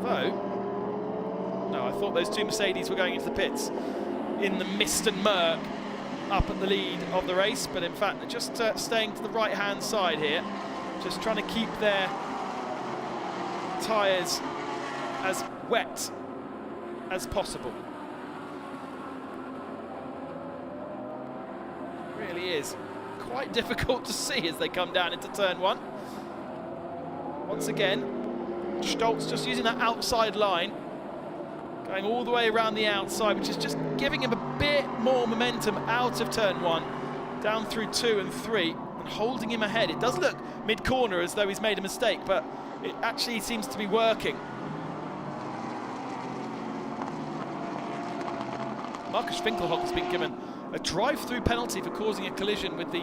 Though, no, I thought those 2 Mercedes were going into the pits in the mist and murk up at the lead of the race, but in fact they're just staying to the right-hand side here, just trying to keep their tyres as wet as possible. Really is quite difficult to see as they come down into turn 1. Once again, Stoltz just using that outside line, going all the way around the outside, which is just giving him a bit more momentum out of turn 1, down through 2 and 3, and holding him ahead. It does look mid-corner as though he's made a mistake, but it actually seems to be working. Markus Winkelhock has been given a drive-through penalty for causing a collision with the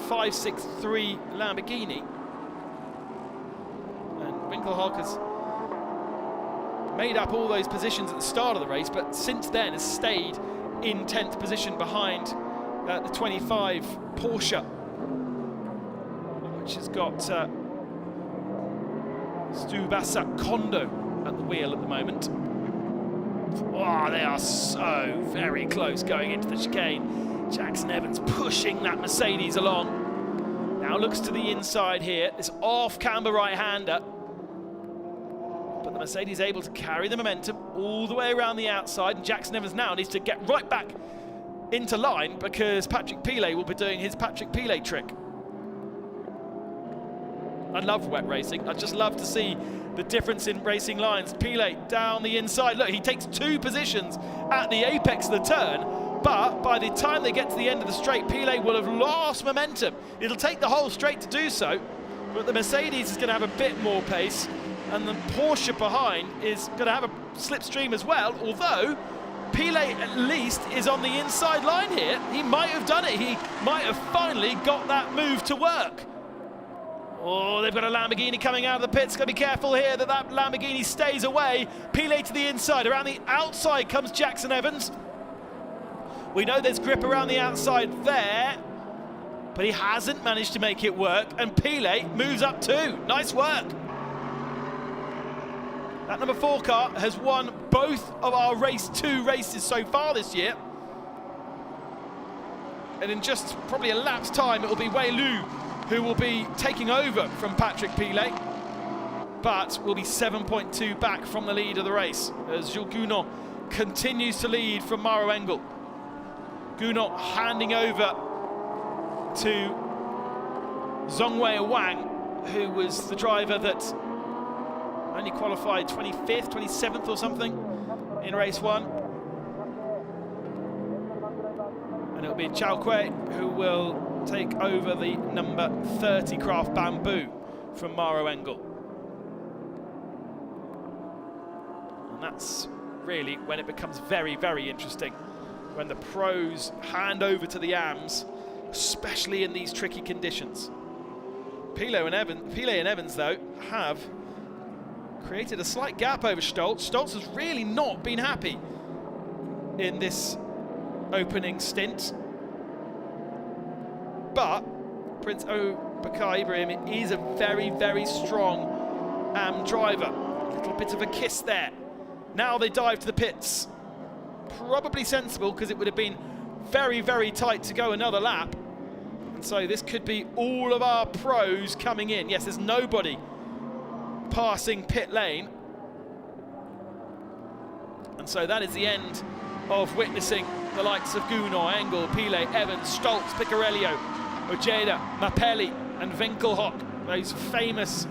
563 Lamborghini. And Winkelhock has made up all those positions at the start of the race, but since then has stayed in 10th position behind the 25 Porsche, which has got Tsubasa Kondo at the wheel at the moment. Oh, they are so very close going into the chicane. Jackson Evans pushing that Mercedes along. Now looks to the inside here, this off-camber right-hander. But the Mercedes able to carry the momentum all the way around the outside, and Jackson Evans now needs to get right back into line because Patrick Pilet will be doing his Patrick Pilet trick. I love wet racing. I just love to see the difference in racing lines. Pilet down the inside. Look, he takes 2 positions at the apex of the turn, but by the time they get to the end of the straight, Pilet will have lost momentum. It'll take the whole straight to do so, but the Mercedes is going to have a bit more pace, and the Porsche behind is going to have a slipstream as well, although Pilet at least is on the inside line here. He might have done it. He might have finally got that move to work. Oh, they've got a Lamborghini coming out of the pits. Got to be careful here that that Lamborghini stays away. Pilet to the inside. Around the outside comes Jackson Evans. We know there's grip around the outside there, but he hasn't managed to make it work, and Pilet moves up too. Nice work. That number 4 car has won both of our race 2 races so far this year. And in just probably a lap's time, it will be Wei Lu who will be taking over from Patrick Pilet, but will be 7.2 back from the lead of the race as Jules Gounon continues to lead from Maro Engel. Gounon handing over to Zhongwei Wang, who was the driver that only qualified 25th, 27th or something in race 1. And it'll be Chao Kuei who will take over the number 30 Craft Bamboo from Maro Engel. And that's really when it becomes very, very interesting when the pros hand over to the AMs, especially in these tricky conditions. Pile and Evans, though, have created a slight gap over Stoltz. Stoltz has really not been happy in this opening stint. But Prince Bakar Ibrahim is a very, very strong AM driver. A little bit of a kiss there. Now they dive to the pits. Probably sensible, because it would have been very, very tight to go another lap. And so this could be all of our pros coming in. Yes, there's nobody passing pit lane. And so that is the end of witnessing the likes of Gunnar, Engel, Pile, Evans, Stoltz, Picarello, Ojeda, Mapelli and Winkelhock. Those famous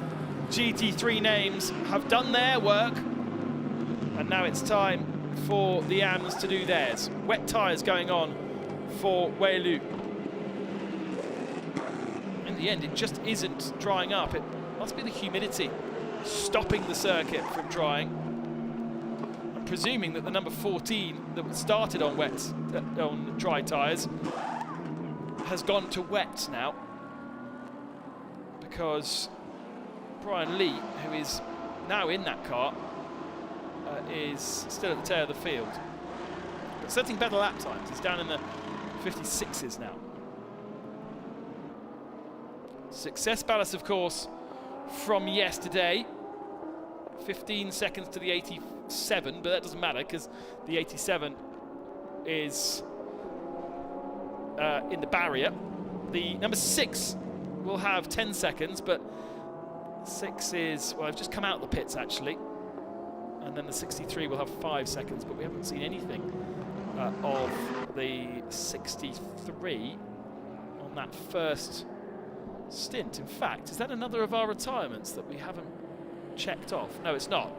GT3 names have done their work. And now it's time for the AMs to do theirs. Wet tyres going on for Wei-Lu. In the end, it just isn't drying up. It must be the humidity stopping the circuit from drying. I'm presuming that the number 14 that started on on dry tyres has gone to wet now, because Brian Lee, who is now in that car, is still at the tail of the field. But setting better lap times. He's down in the 56s now. Success ballast, of course, from yesterday. 15 seconds to the 87, but that doesn't matter because the 87 is in the barrier. The number 6 will have 10 seconds, but 6 is, well, I've just come out of the pits actually. And then the 63 will have 5 seconds, but we haven't seen anything of the 63 on that first stint. In fact, is that another of our retirements that we haven't checked off? No, it's not.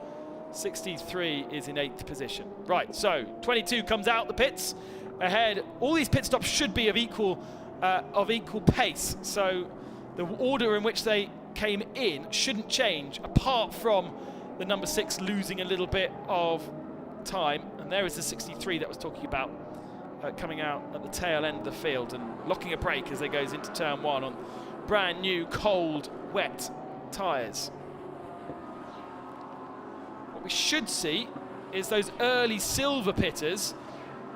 63 is in 8th position. Right, so 22 comes out the pits ahead. All these pit stops should be of equal pace, so the order in which they came in shouldn't change, apart from the number 6 losing a little bit of time. And there is the 63 that I was talking about, coming out at the tail end of the field and locking a brake as they goes into turn 1 on brand new, cold, wet tyres. What we should see is those early silver pitters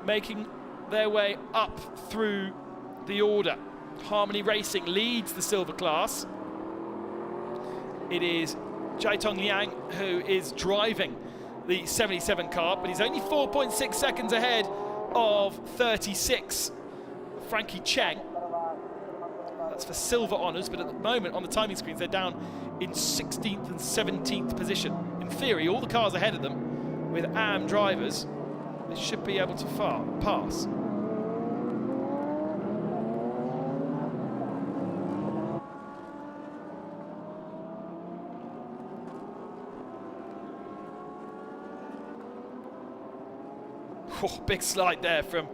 making their way up through the order. Harmony Racing leads the silver class. It is Jiatong Liang who is driving the 77 car, but he's only 4.6 seconds ahead of 36 Frankie Cheng. That's for silver honours, but at the moment on the timing screens they're down in 16th and 17th position. In theory, all the cars ahead of them with AM drivers, they should be able to pass. Oh, big slide there from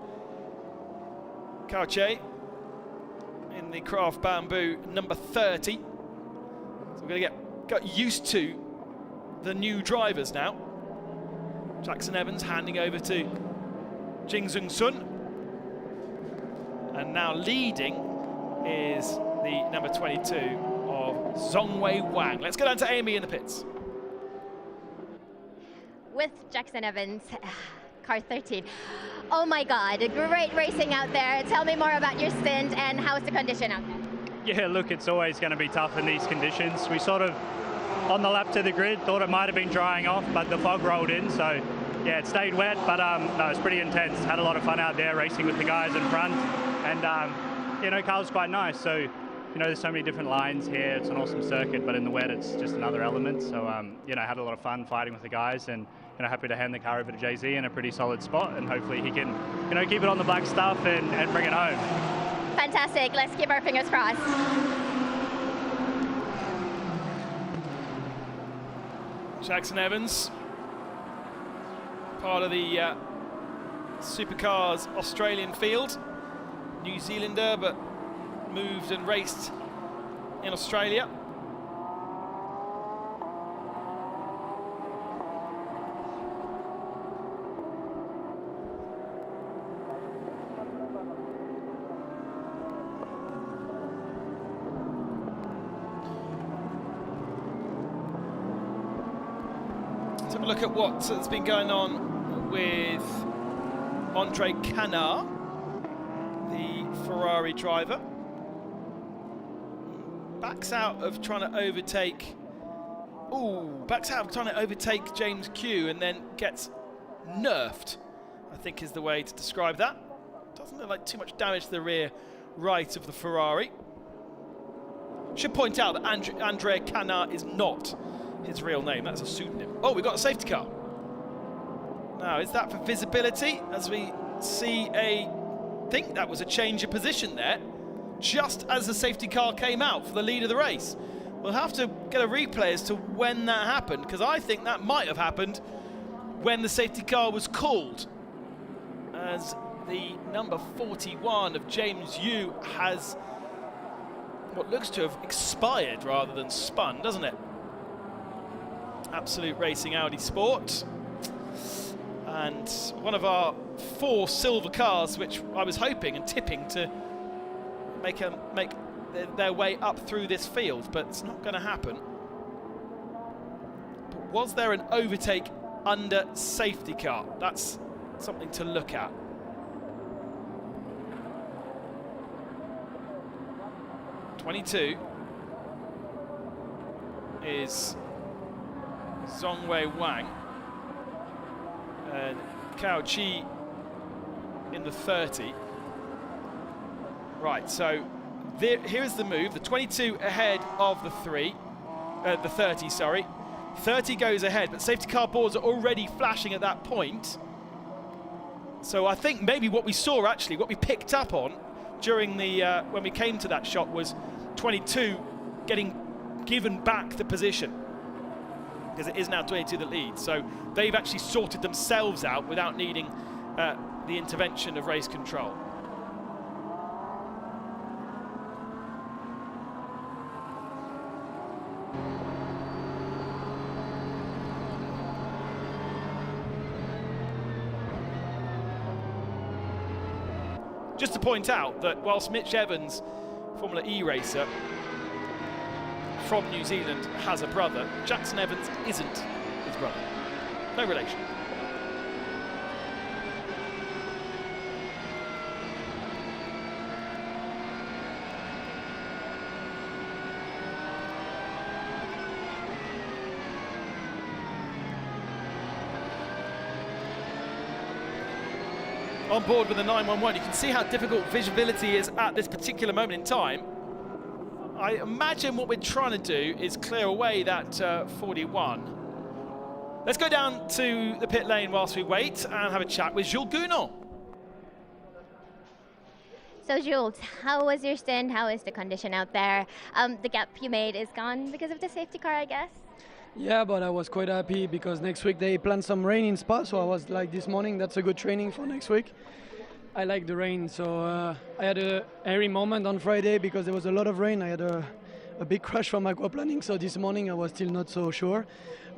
Kauche in the Craft Bamboo number 30. So we're going to got used to the new drivers now. Jackson Evans handing over to Jingzheng Sun. And now leading is the number 22 of Zhongwei Wang. Let's go down to Amy in the pits. With Jackson Evans, car 13. Oh my God, great racing out there. Tell me more about your stint and how's the condition out there? Yeah, look, it's always going to be tough in these conditions. We sort of, on the lap to the grid, thought it might have been drying off, but the fog rolled in, so yeah, it stayed wet, but no, it's pretty intense. Had a lot of fun out there racing with the guys in front, and you know, car's quite nice, so you know, there's so many different lines here. It's an awesome circuit, but in the wet, it's just another element. So you know, had a lot of fun fighting with the guys, and you know, happy to hand the car over to Jay-Z in a pretty solid spot, and hopefully he can, you know, keep it on the black stuff and bring it home. Fantastic. Let's keep our fingers crossed. Jackson Evans, part of the Supercars Australian field. New Zealander, but moved and raced in Australia. have a look at what's been going on with Andre Canard, the Ferrari driver. Backs out of trying to overtake. Backs out of trying to overtake James Q and then gets nerfed, I think is the way to describe that. Doesn't look like too much damage to the rear right of the Ferrari. Should point out that Andre Canard is not his real name, that's a pseudonym. Oh, we've got a safety car. Now, is that for visibility? As we see I think that was a change of position there, just as the safety car came out for the lead of the race. We'll have to get a replay as to when that happened, because I think that might have happened when the safety car was called, as the number 41 of James Yu has what looks to have expired rather than spun, doesn't it? Absolute Racing Audi Sport. And one of our 4 silver cars, which I was hoping and tipping to make their way up through this field, but it's not going to happen. But was there an overtake under safety car? That's something to look at. '22 is Zhongwei Wang and Cao Chi in the 30. Right, so here's the move. The 22 ahead of the 30, sorry. 30 goes ahead, but safety car boards are already flashing at that point. So I think maybe what we saw actually, what we picked up on during the when we came to that shot was 22 getting given back the position, because it is now 22 that leads. So they've actually sorted themselves out without needing the intervention of race control. Just to point out that whilst Mitch Evans, Formula E racer from New Zealand, has a brother, Jackson Evans isn't his brother. No relation. On board with the 911, you can see how difficult visibility is at this particular moment in time. I imagine what we're trying to do is clear away that 41. Let's go down to the pit lane whilst we wait and have a chat with Jules Gounod. So Jules, how was your stint? How is the condition out there? The gap you made is gone because of the safety car, I guess? Yeah, but I was quite happy because next week they plan some rain in Spa, so I was like this morning, that's a good training for next week. I like the rain, so I had a hairy moment on Friday because there was a lot of rain. I had a big crash from aquaplaning, so this morning I was still not so sure.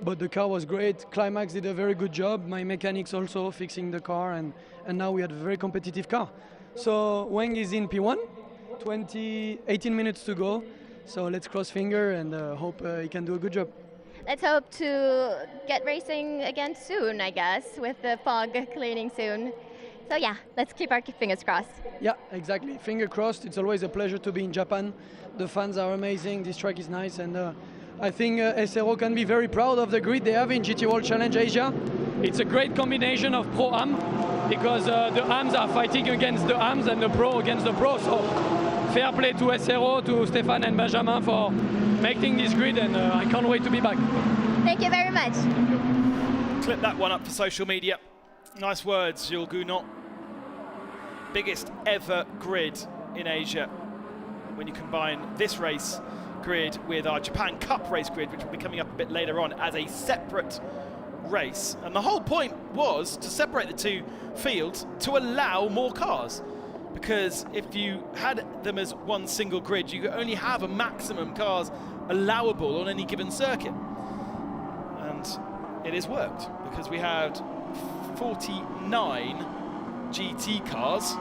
But the car was great. Climax did a very good job. My mechanics also fixing the car, and now we had a very competitive car. So Wang is in P1, 18 minutes to go. So let's cross finger and hope he can do a good job. Let's hope to get racing again soon, I guess, with the fog clearing soon. So yeah, let's keep our fingers crossed. Yeah, exactly. Finger crossed. It's always a pleasure to be in Japan. The fans are amazing. This track is nice, and I think SRO can be very proud of the grid they have in GT World Challenge Asia. It's a great combination of pro-am, because the AMs are fighting against the AMs and the pro against the pro. So fair play to SRO, to Stéphane and Benjamin for making this grid, and I can't wait to be back. Thank you very much. Clip that one up for social media. Nice words, Jules Gounod. Biggest ever grid in Asia when you combine this race grid with our Japan Cup race grid, which will be coming up a bit later on as a separate race. And the whole point was to separate the two fields to allow more cars, because if you had them as one single grid, you could only have a maximum cars allowable on any given circuit. And it has worked, because we had 49 GT cars,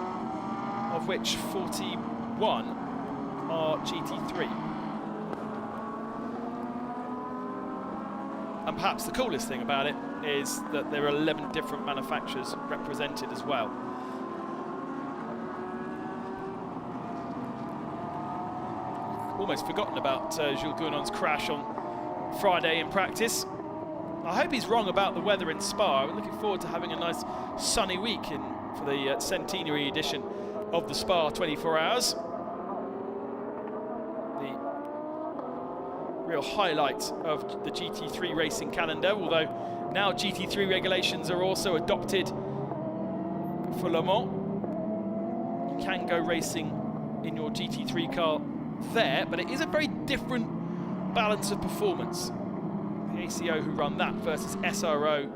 of which 41 are GT3. And perhaps the coolest thing about it is that there are 11 different manufacturers represented as well. Almost forgotten about Jules Gournon's crash on Friday in practice. I hope he's wrong about the weather in Spa. We're looking forward to having a nice sunny week for the centenary edition of the Spa 24 Hours. The real highlight of the GT3 racing calendar, although now GT3 regulations are also adopted for Le Mans. You can go racing in your GT3 car there, but it is a very different balance of performance. The ACO who run that versus SRO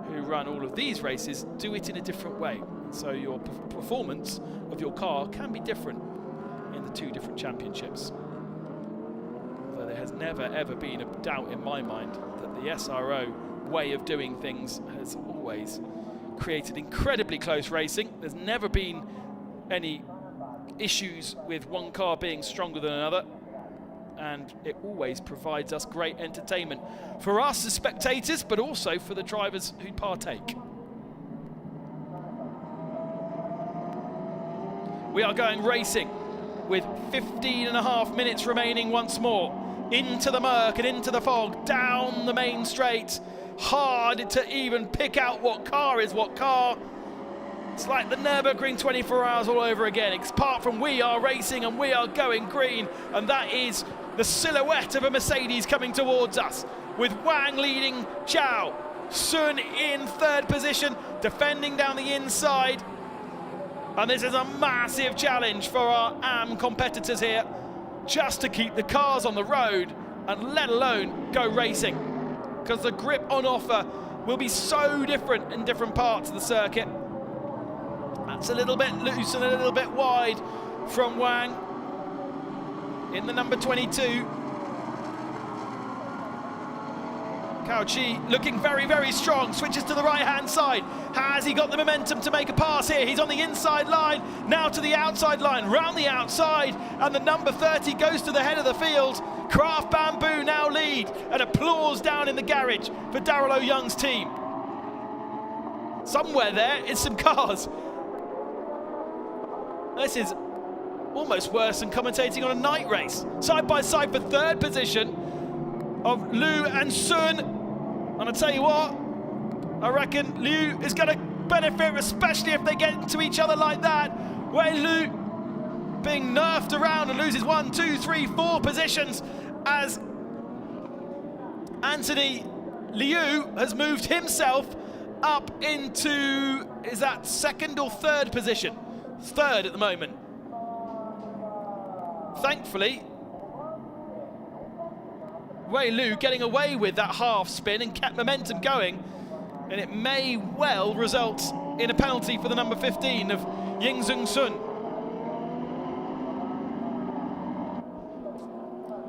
who run all of these races do it in a different way. So your performance of your car can be different in the two different championships. Although there has never ever been a doubt in my mind that the SRO way of doing things has always created incredibly close racing. There's never been any issues with one car being stronger than another, and it always provides us great entertainment for us as spectators, but also for the drivers who partake. We are going racing with 15.5 minutes remaining once more. Into the murk and into the fog, down the main straight. Hard to even pick out what car is what car. It's like the Nürburgring 24 Hours all over again, apart from we are racing and we are going green, and that is the silhouette of a Mercedes coming towards us, with Wang leading Zhao, Sun in third position, defending down the inside. And this is a massive challenge for our AM competitors here, just to keep the cars on the road and let alone go racing, because the grip on offer will be so different in different parts of the circuit. That's a little bit loose and a little bit wide from Wang in the number 22. Cao Chi looking very, very strong, switches to the right-hand side. Has he got the momentum to make a pass here? He's on the inside line, now to the outside line, round the outside, and the number 30 goes to the head of the field. Craft Bamboo now lead, and applause down in the garage for Darrell O'Young's team. Somewhere there is some cars. This is almost worse than commentating on a night race. Side by side for third position of Liu and Sun. And I tell you what, I reckon Liu is going to benefit, especially if they get into each other like that. Wei Liu being nerfed around and loses 1, 2, 3, 4 positions as Anthony Liu has moved himself up into, is that second or third position? Third at the moment. Thankfully, Wei Liu getting away with that half spin and kept momentum going, and it may well result in a penalty for the number 15 of Yingzheng Sun.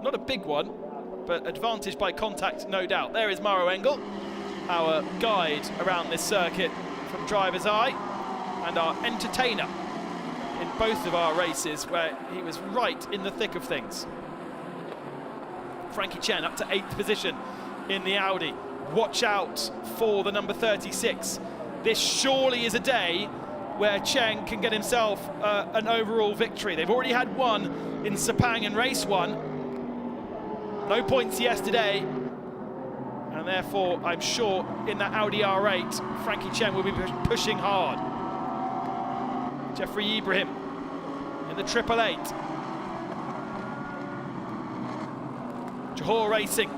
Not a big one, but advantage by contact, no doubt. There is Maro Engel, our guide around this circuit from driver's eye, and our entertainer in both of our races, where he was right in the thick of things. Frankie Chen up to 8th position in the Audi. Watch out for the number 36. This surely is a day where Chen can get himself an overall victory. They've already had one in Sepang in race 1. No points yesterday, and therefore I'm sure in that Audi R8 Frankie Chen will be pushing hard. Jeffrey Ibrahim in the 888. Johor Racing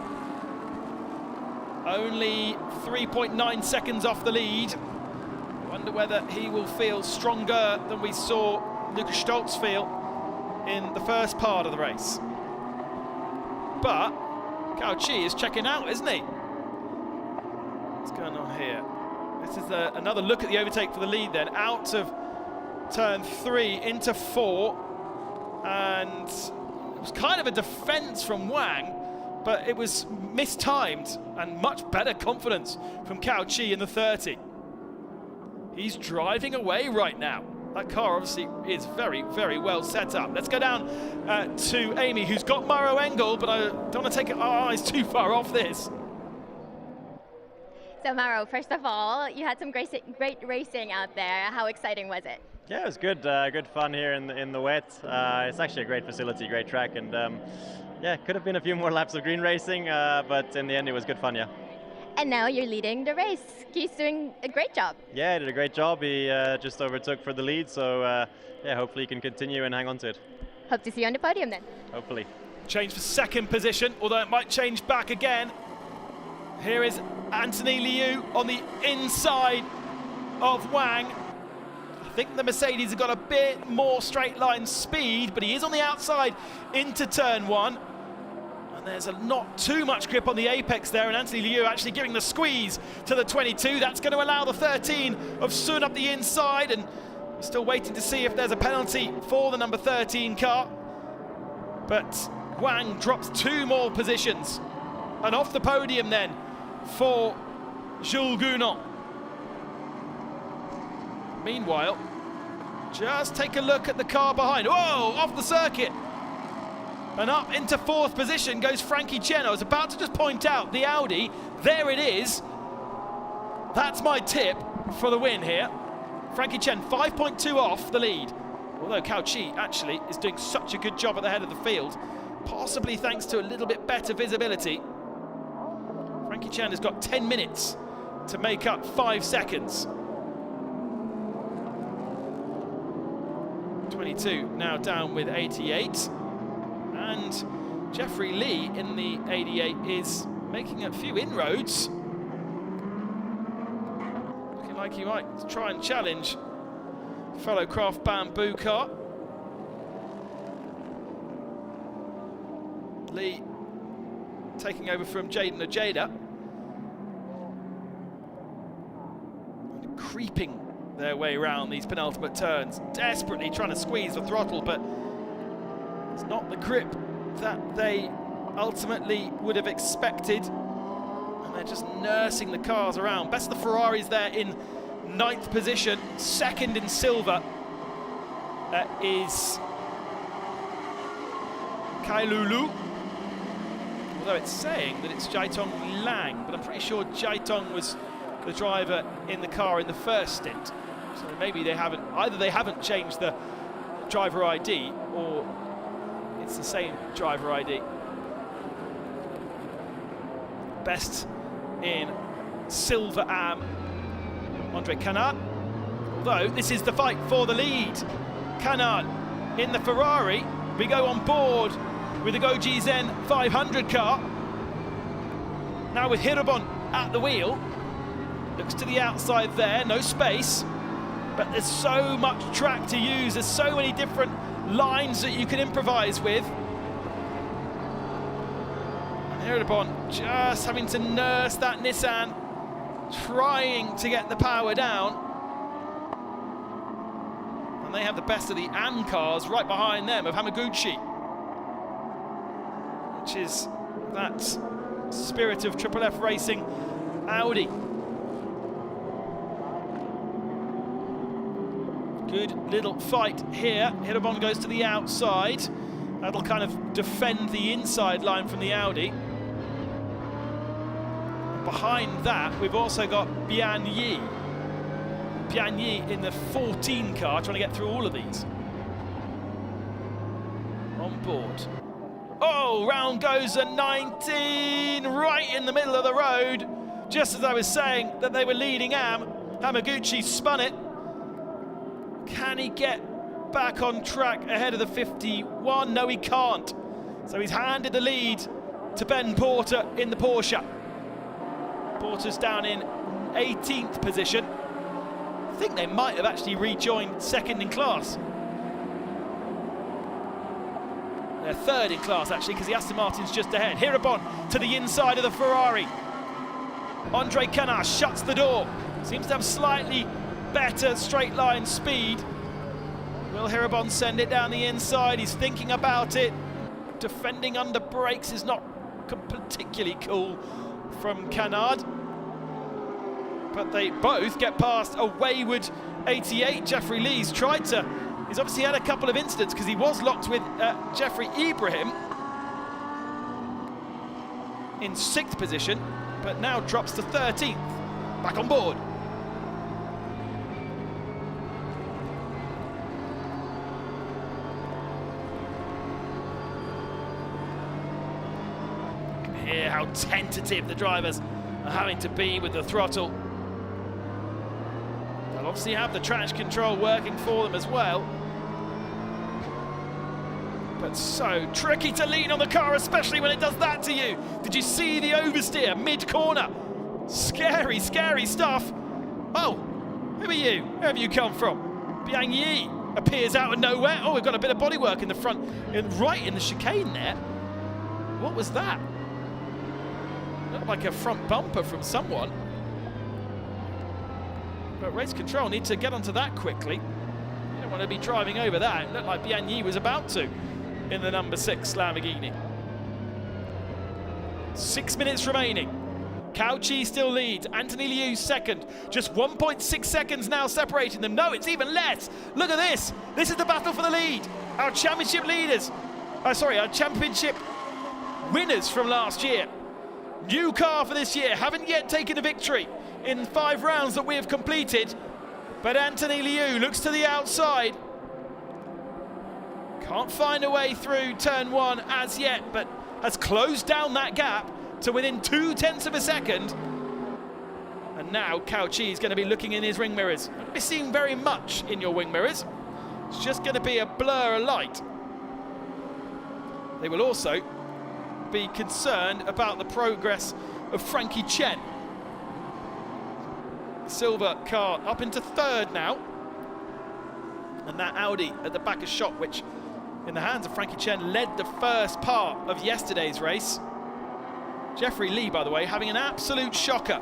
only 3.9 seconds off the lead. I wonder whether he will feel stronger than we saw Lucas Stoltz feel in the first part of the race. But Cao Chi is checking out, isn't he? What's going on here? This is another look at the overtake for the lead then. Out of turn 3 into 4, and it was kind of a defense from Wang, but it was mistimed, and much better confidence from Cao Chi in the 30. He's driving away right now. That car obviously is very, very well set up. Let's go down to Amy, who's got Maro Engel, but I don't want to take our eyes too far off this. So Mauro, first of all, you had some great racing out there. How exciting was it? Yeah, it was good. Good fun here in the wet. It's actually a great facility, great track, and yeah, could have been a few more laps of green racing, but in the end, it was good fun. Yeah. And now you're leading the race. He's doing a great job. Yeah, he did a great job. He just overtook for the lead, so yeah, hopefully he can continue and hang on to it. Hope to see you on the podium then. Hopefully. Change for second position, although it might change back again. Here is Anthony Liu on the inside of Wang. I think the Mercedes have got a bit more straight line speed, but he is on the outside into turn one. And there's not too much grip on the apex there, and Anthony Liu actually giving the squeeze to the 22. That's going to allow the 13 of Sun up the inside, and still waiting to see if there's a penalty for the number 13 car. But Wang drops 2 more positions. And off the podium then for Jules Gounon. Meanwhile, just take a look at the car behind. Whoa, off the circuit. And up into 4th position goes Frankie Chen. I was about to just point out the Audi. There it is. That's my tip for the win here. Frankie Chen 5.2 off the lead. Although Cao Chi actually is doing such a good job at the head of the field, possibly thanks to a little bit better visibility. Frankie Chen has got 10 minutes to make up 5 seconds. 22 now down with 88. And Jeffrey Lee in the 88 is making a few inroads. Looking like he might try and challenge fellow Craft Bamboo car. Lee taking over from Jaden Ojeda. Creeping their way around these penultimate turns, desperately trying to squeeze the throttle, but it's not the grip that they ultimately would have expected. And they're just nursing the cars around. Best of the Ferraris there in 9th position. Second in silver is Kai Lulu. Although it's saying that it's Jiatong Lang, but I'm pretty sure Jiatong was the driver in the car in the first stint. So maybe they haven't, either they haven't changed the driver ID or it's the same driver ID. Best in silver AM, Andre Canard. Although this is the fight for the lead. Canard in the Ferrari. We go on board with the Goji Zen 500 car. Now with Hirobon at the wheel. Looks to the outside there, no space. But there's so much track to use. There's so many different lines that you can improvise with. And Hirobon just having to nurse that Nissan, trying to get the power down. And they have the best of the AM cars right behind them of Hamaguchi, which is that spirit of Triple F Racing Audi. Good little fight here. Hirobon goes to the outside. That'll kind of defend the inside line from the Audi. Behind that, we've also got Bian Yi. Bian Yi in the 14 car, trying to get through all of these. On board. Oh, round goes a 19, right in the middle of the road. Just as I was saying that they were leading AM, Hamaguchi spun it. Can he get back on track ahead of the 51? No, he can't. So he's handed the lead to Ben Porter in the Porsche. Porter's down in 18th position. I think they might have actually rejoined second in class. They're third in class, actually, because the Aston Martin's just ahead. Hirobon to the inside of the Ferrari. Andre Canard shuts the door. Seems to have slightly better straight line speed. Will Hirobon send it down the inside? He's thinking about it. Defending under brakes is not particularly cool from Canard. But they both get past a wayward 88. Jeffrey Lee's tried to, he's obviously had a couple of incidents because he was locked with Jeffrey Ibrahim in 6th position, but now drops to 13th. back on board. You can hear how tentative the drivers are having to be with the throttle. They'll obviously have the traction control working for them as well. But so tricky to lean on the car, especially when it does that to you. Did you see the oversteer mid-corner? Scary, scary stuff. Oh, who are you? Where have you come from? Biang Yi appears out of nowhere. Oh, we've got a bit of bodywork in the front, right in the chicane there. What was that? Looked like a front bumper from someone. But race control need to get onto that quickly. You don't want to be driving over that. It looked like Biang Yi was about to in the number 6 Lamborghini. 6 minutes remaining. Cao Chi still leads. Anthony Liu second. Just 1.6 seconds now separating them. No, it's even less. Look at this. This is the battle for the lead. Our championship leaders. Our championship winners from last year. New car for this year. Haven't yet taken a victory in 5 rounds that we have completed. But Anthony Liu looks to the outside. Can't find a way through turn 1 as yet, but has closed down that gap to within 0.2 of a second. And now Cao Chi is going to be looking in his wing mirrors. Not be seeing very much in your wing mirrors. It's just going to be a blur of light. They will also be concerned about the progress of Frankie Chen. Silver car up into 3rd now. And that Audi at the back of shot, which in the hands of Frankie Chen led the first part of yesterday's race. Jeffrey Lee, by the way, having an absolute shocker.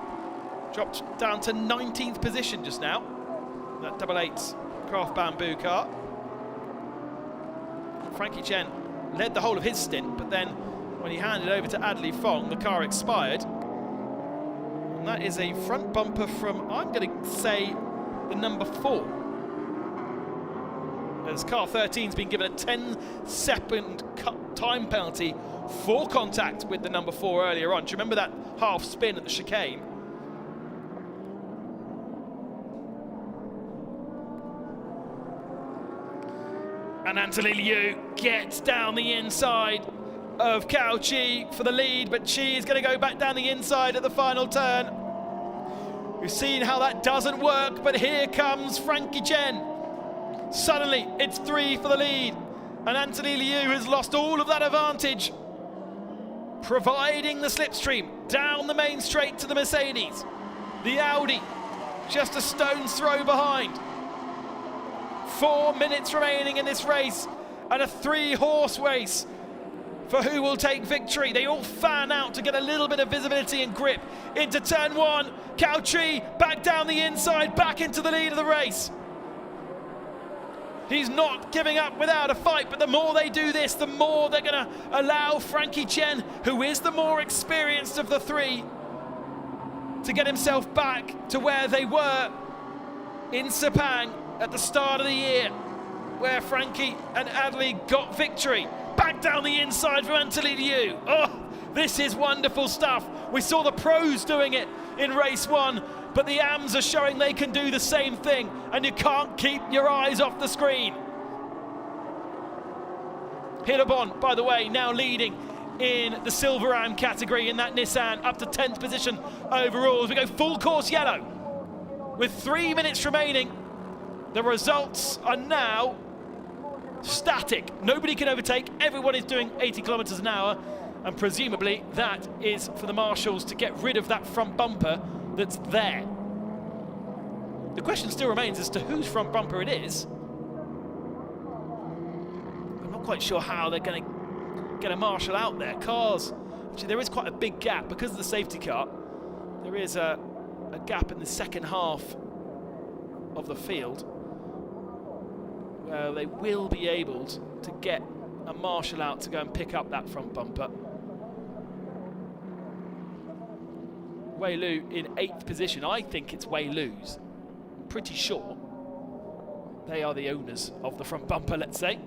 Dropped down to 19th position just now. That 888 Craft Bamboo car. Frankie Chen led the whole of his stint, but then when he handed over to Adley Fong, the car expired. And that is a front bumper from, I'm going to say, the number 4. As car 13's been given a 10-second time penalty for contact with the number 4 earlier on. Do you remember that half spin at the chicane? And Anthony Liu gets down the inside of Cao Chi for the lead, but Chi is going to go back down the inside at the final turn. We've seen how that doesn't work, but here comes Frankie Chen. Suddenly, it's 3 for the lead, and Anthony Liu has lost all of that advantage, providing the slipstream down the main straight to the Mercedes. The Audi just a stone's throw behind. 4 minutes remaining in this race, and a 3-horse race for who will take victory. They all fan out to get a little bit of visibility and grip into turn 1. Cao Chi back down the inside, back into the lead of the race. He's not giving up without a fight, but the more they do this, the more they're going to allow Frankie Chen, who is the more experienced of the 3, to get himself back to where they were in Sepang at the start of the year, where Frankie and Adley got victory. Back down the inside from Anthony Liu. Oh, this is wonderful stuff. We saw the pros doing it in race 1, but the AMs are showing they can do the same thing, and you can't keep your eyes off the screen. Hillebon, by the way, now leading in the Silver AM category in that Nissan, up to 10th position overall as we go full course yellow. With 3 minutes remaining, the results are now static. Nobody can overtake. Everyone is doing 80 kilometers an hour, and presumably that is for the marshals to get rid of that front bumper that's there. The question still remains as to whose front bumper it is. I'm not quite sure how they're going to get a marshal out there. Cars, actually there is quite a big gap because of the safety car. There is a gap in the second half of the field where they will be able to get a marshal out to go and pick up that front bumper. Wei Lu in 8th position. I think it's Wei Lu's. Pretty sure they are the owners of the front bumper, let's say.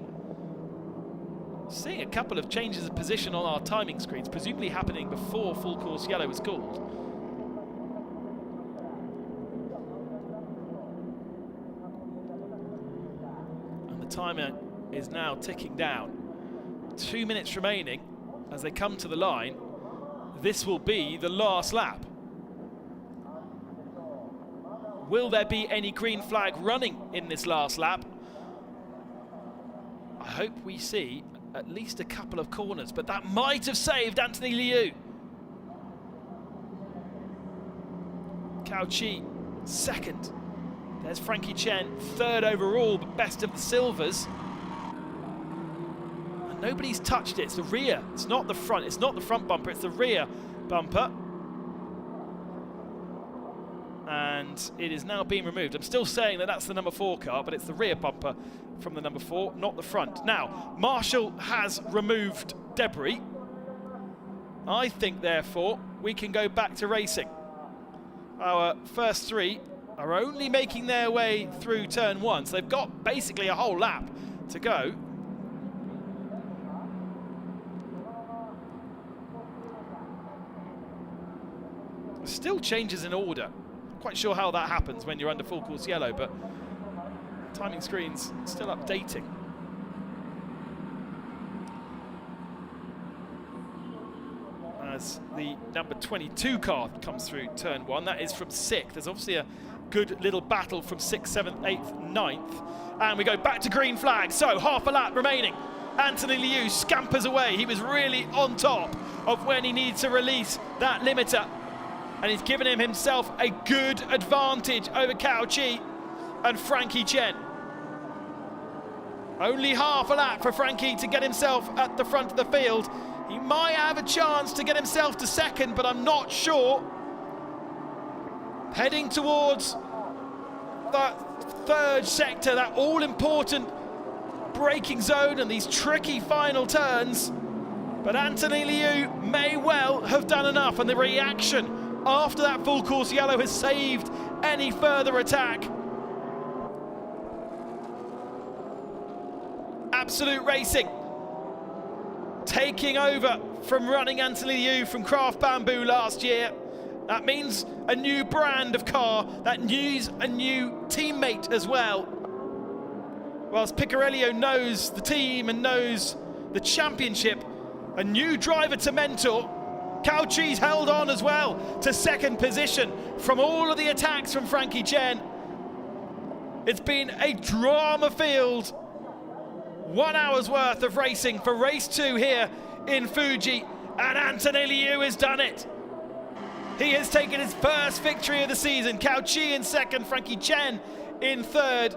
Seeing a couple of changes of position on our timing screens, presumably happening before full course yellow was called. timer is now ticking down. 2 minutes remaining as they come to the line. This will be the last lap. Will there be any green flag running in this last lap? I hope we see at least a couple of corners, but that might have saved Anthony Liu. Cao Chi, second. There's Frankie Chen, third overall, but best of the silvers. And nobody's touched it. It's the rear. It's not the front. It's not the front bumper. It's the rear bumper. And it is now being removed. I'm still saying that that's the number 4 car, but it's the rear bumper from the number 4, not the front. Now, Marshall has removed debris. I think, therefore, we can go back to racing. Our first 3 are only making their way through turn 1, so they've got basically a whole lap to go. Still changes in order. Quite sure how that happens when you're under full course yellow, but timing screen's still updating. As the number 22 car comes through turn 1, that is from 6th. There's obviously a good little battle from 6th, 7th, 8th, 9th. And we go back to green flag, so half a lap remaining. Anthony Liu scampers away. He was really on top of when he needs to release that limiter. And he's given himself a good advantage over Cao Chi and Frankie Chen. Only half a lap for Frankie to get himself at the front of the field. He might have a chance to get himself to second, but I'm not sure. Heading towards that third sector, that all-important braking zone and these tricky final turns. But Anthony Liu may well have done enough, and the reaction after that full course yellow has saved any further attack. Absolute Racing taking over from running Anthony Liu from Craft Bamboo last year. That means a new brand of car, that means a new teammate as well. Whilst Picorello knows the team and knows the championship, a new driver to mentor. Cao Chi's held on as well to second position from all of the attacks from Frankie Chen. It's been a drama-filled 1 hour's worth of racing for race 2 here in Fuji, and Anthony Liu has done it. He has taken his first victory of the season. Cao Chi in second, Frankie Chen in third.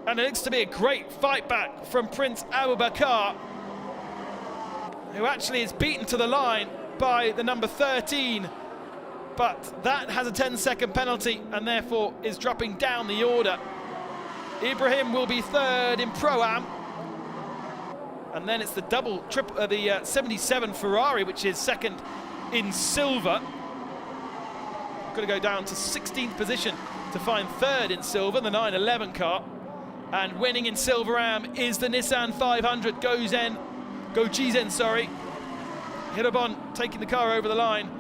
And it looks to be a great fight back from Prince Abubakar, who actually is beaten to the line by the number 13, but that has a 10-second penalty and therefore is dropping down the order. Ibrahim will be third in Pro-Am, and then it's the 77 Ferrari, which is second in silver. Got to go down to 16th position to find third in silver, the 911 car. And winning in Silver Am is the Nissan 500 Gojizen. Hirobon taking the car over the line.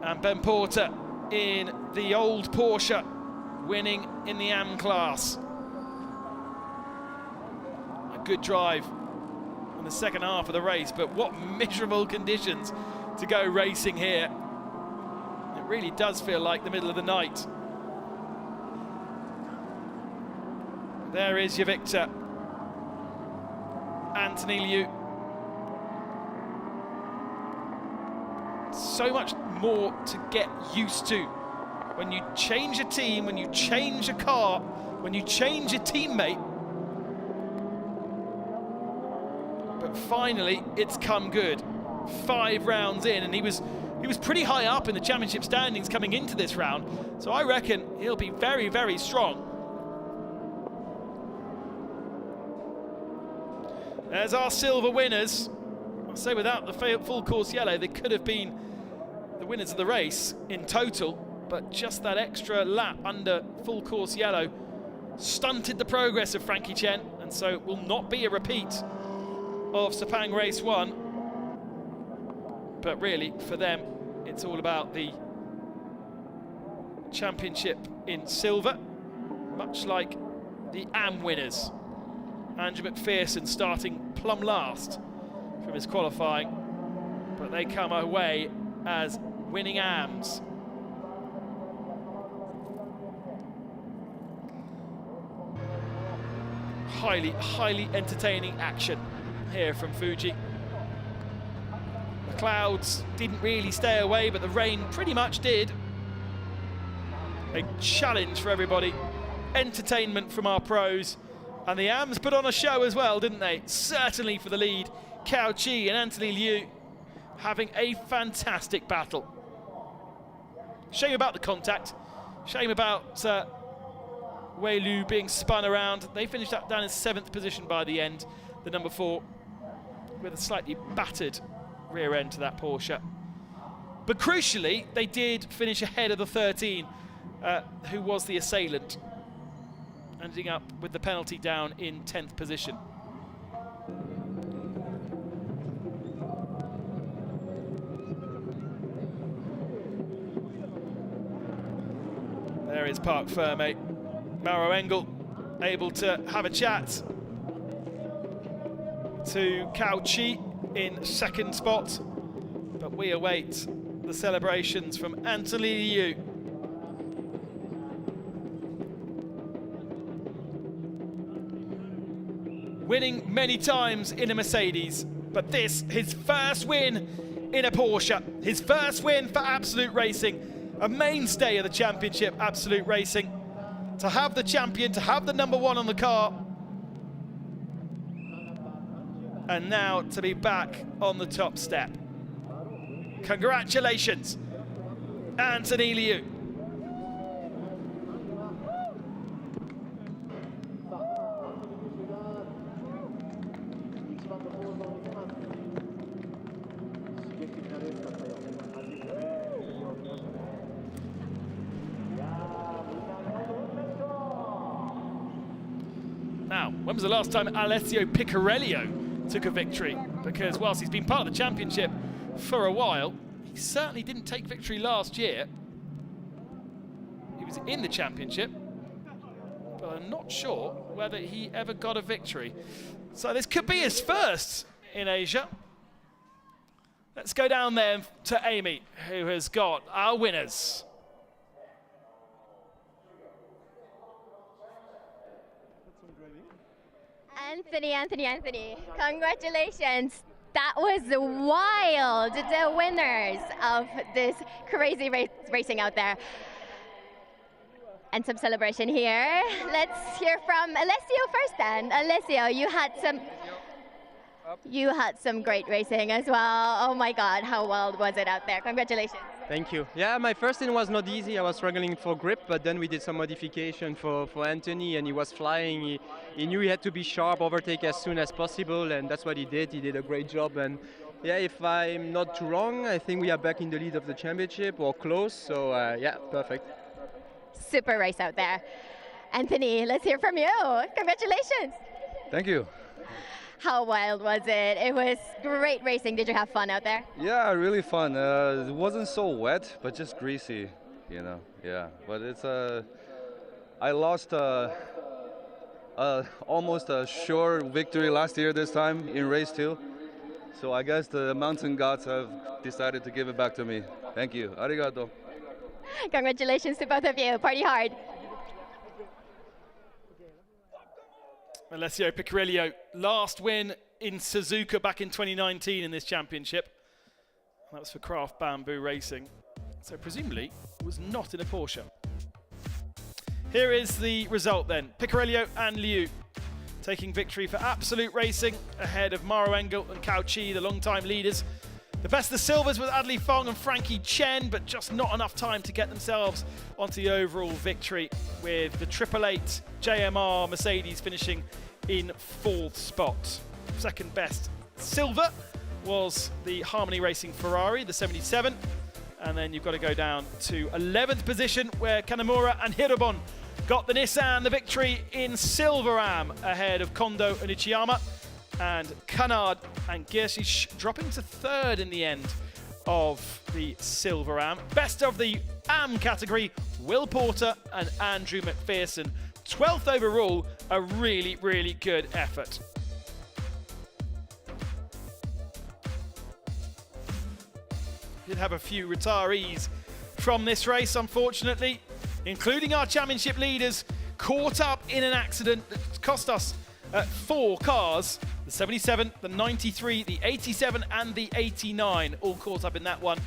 And Ben Porter in the old Porsche, winning in the AM class. A good drive in the second half of the race, but what miserable conditions to go racing here. It really does feel like the middle of the night. There is your victor, Anthony Liu. So much more to get used to when you change a team, when you change a car, when you change a teammate. But finally, it's come good. 5 rounds in, and he was pretty high up in the championship standings coming into this round. So I reckon he'll be very, very strong. There's our silver winners. I'll say without the full course yellow, they could have been the winners of the race in total, but just that extra lap under full course yellow stunted the progress of Frankie Chen, and so it will not be a repeat of Sepang Race 1. But really, for them, it's all about the championship in silver, much like the AM winners. Andrew McPherson starting plumb last from his qualifying, but they come away as winning AMs. Highly entertaining action here from Fuji. The clouds didn't really stay away, but the rain pretty much did. A challenge for everybody. Entertainment from our pros. And the AMs put on a show as well, didn't they? Certainly for the lead. Cao Chi and Anthony Liu having a fantastic battle. Shame about the contact. Shame about Wei Lu being spun around. They finished up down in 7th position by the end, the number 4, with a slightly battered rear end to that Porsche. But crucially, they did finish ahead of the 13, who was the assailant, ending up with the penalty down in 10th position. There is Parc Ferme. Mauro Engel able to have a chat to Cao Chi in 2nd spot, but we await the celebrations from Anthony Liu. Winning many times in a Mercedes, but this, his first win in a Porsche, his first win for Absolute Racing, a mainstay of the championship, Absolute Racing. To have the champion, to have the number 1 on the car, and now to be back on the top step. Congratulations, Anthony Liu. Now, when was the last time Alessio Piccarello took a victory? Because whilst he's been part of the championship for a while, he certainly didn't take victory last year. He was in the championship, but I'm not sure whether he ever got a victory. So this could be his first in Asia. Let's go down there to Amy, who has got our winners. Anthony, congratulations. That was wild. The winners of this crazy racing out there. And some celebration here. Let's hear from Alessio first then. Alessio, you had some great racing as well. Oh my God, how wild was it out there? Congratulations. Thank you. Yeah, my first in was not easy. I was struggling for grip, but then we did some modification for Anthony, and he was flying. He knew he had to be sharp, overtake as soon as possible, and that's what he did. He did a great job, and yeah, if I'm not too wrong, I think we are back in the lead of the championship, or close, so yeah, perfect. Super race out there. Anthony, let's hear from you. Congratulations. Thank you. How wild was it? It was great racing. Did you have fun out there? Yeah, really fun. It wasn't so wet, but just greasy, you know. Yeah, but it's I lost almost a sure victory last year this time in race 2. So I guess the mountain gods have decided to give it back to me. Thank you. Arigato. Congratulations to both of you. Party hard. Alessio Piccarello, last win in Suzuka back in 2019 in this championship. That was for Craft Bamboo Racing. So presumably was not in a Porsche. Here is the result then. Piccarello and Liu taking victory for Absolute Racing ahead of Mauro Engel and Cao Chi, the long-time leaders. The best of the silvers with Adli Fong and Frankie Chen, but just not enough time to get themselves onto the overall victory, with the 888 JMR Mercedes finishing in 4th spot. Second best silver was the Harmony Racing Ferrari, the 77. And then you've got to go down to 11th position, where Kanamura and Hirobon got the Nissan the victory in silver AM ahead of Kondo and Ichiyama. And Canard and Gersich dropping to 3rd in the end of the silver AM. Best of the AM category, Will Porter and Andrew McPherson. 12th overall a really, really good effort. Did have a few retirees from this race, unfortunately, including our championship leaders, caught up in an accident that cost us 4 cars. The 77, the 93, the 87 and the 89 all caught up in that one.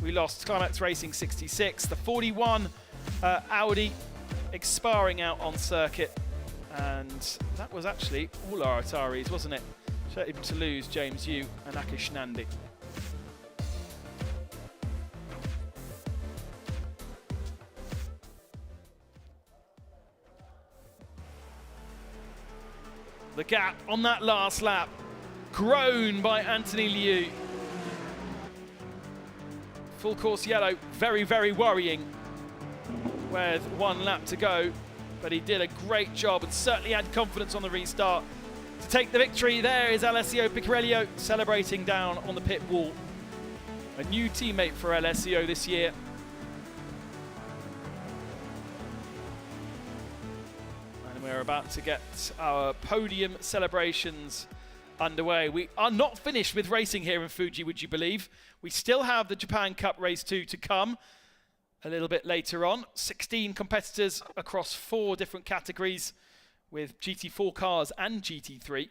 We lost Climax Racing 66, the 41 Audi expiring out on circuit, and that was actually all our retirees, wasn't it? Shame to lose James Yu and Akish Nandi. The gap on that last lap, grown by Anthony Liu. Full course yellow, very, very worrying with 1 lap to go, but he did a great job and certainly had confidence on the restart to take the victory. There is Alessio Picciarello celebrating down on the pit wall. A new teammate for Alessio this year. We're about to get our podium celebrations underway. We are not finished with racing here in Fuji, would you believe? We still have the Japan Cup Race 2 to come a little bit later on. 16 competitors across 4 different categories with GT4 cars and GT3.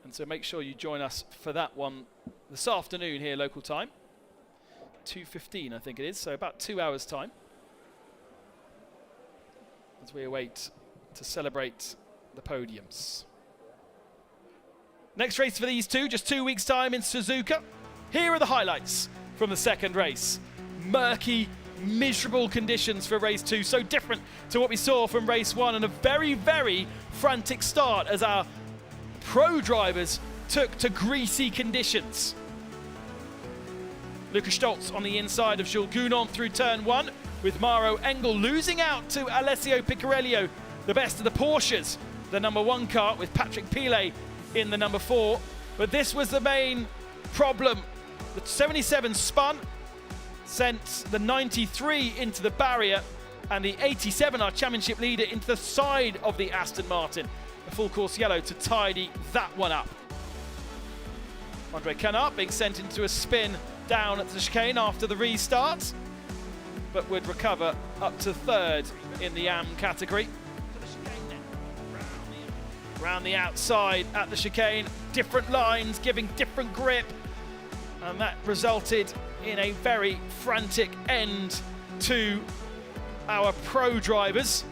And so make sure you join us for that one this afternoon here, local time. 2:15, I think it is, so about 2 hours' time, as we await to celebrate the podiums. Next race for these two, just 2 weeks' time in Suzuka. Here are the highlights from the second race. Murky, miserable conditions for race 2, so different to what we saw from race 1, and a very, very frantic start as our pro drivers took to greasy conditions. Lukas Stoltz on the inside of Jules Gounon through turn 1, with Maro Engel losing out to Alessio Picciarello, the best of the Porsches, the number 1 car, with Patrick Pilet in the number 4. But this was the main problem. The 77 spun, sent the 93 into the barrier, and the 87, our championship leader, into the side of the Aston Martin. A full course yellow to tidy that one up. Andre Canard being sent into a spin down at the chicane after the restart, but would recover up to 3rd in the AM category. Round the outside at the chicane, different lines giving different grip, and that resulted in a very frantic end to our pro drivers,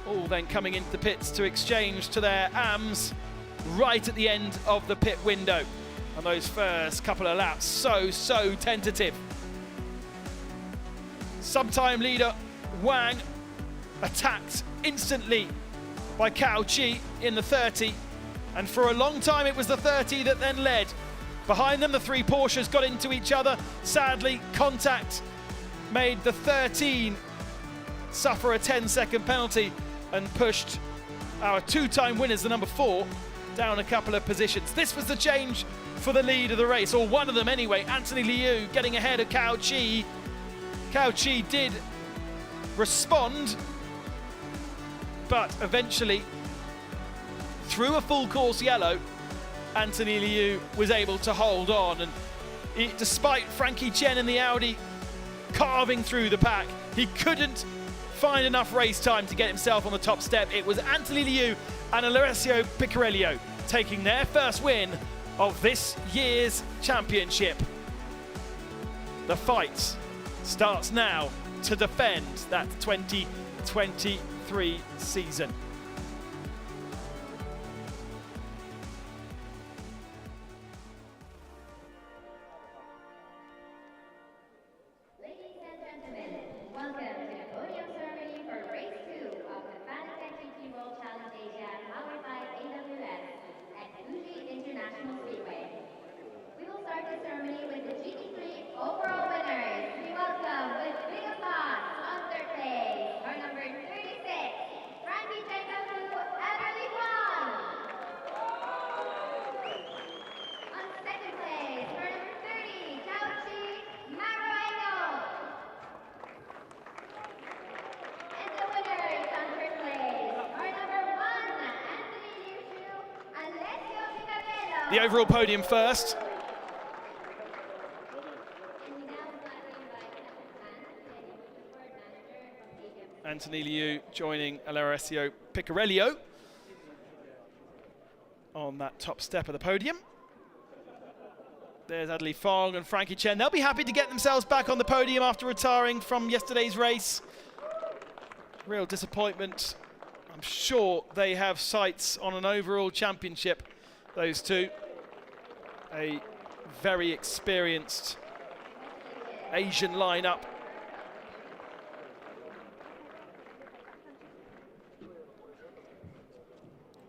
all then coming into the pits to exchange to their AMs right at the end of the pit window. And those first couple of laps, so tentative. Sometime leader Wang attacked instantly by Cao Chi in the 30, and for a long time it was the 30 that then led. Behind them, the 3 Porsches got into each other. Sadly, contact made the 13 suffer a 10-second penalty and pushed our 2-time winners, the number 4, down a couple of positions. This was the change for the lead of the race, or one of them anyway. Anthony Liu getting ahead of Cao Chi. Cao Chi did respond, but eventually, through a full course yellow, Anthony Liu was able to hold on, and despite Frankie Chen in the Audi carving through the pack, he couldn't find enough race time to get himself on the top step. It was Anthony Liu and Alessio Picciarello taking their first win of this year's championship. The fight starts now to defend that 2023 season. Ladies and gentlemen, welcome to the podium ceremony for race 2 of the Fanatec GT World Challenge Asia powered by AWS at Fuji International Speedway. We will start the ceremony with the GT3 overall winners. We welcome with big applause on third place, our number 36, Frankie Chen. the overall podium first. Anthony Liu joining Alessio Piccarello on that top step of the podium. There's Adli Fong and Frankie Chen. They'll be happy to get themselves back on the podium after retiring from yesterday's race. Real disappointment. I'm sure they have sights on an overall championship, those two. A very experienced Asian lineup.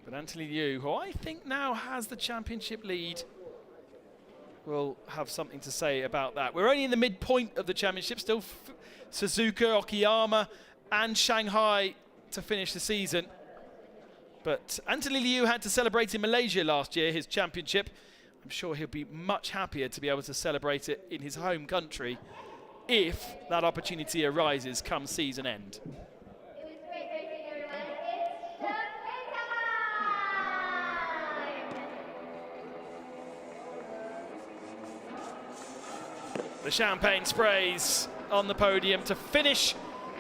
But Anthony Liu, who I think now has the championship lead, will have something to say about that. We're only in the midpoint of the championship, still Suzuka, Okayama and Shanghai to finish the season. But Anthony Liu had to celebrate in Malaysia last year, his championship. I'm sure he'll be much happier to be able to celebrate it in his home country if that opportunity arises come season end. The champagne sprays on the podium to finish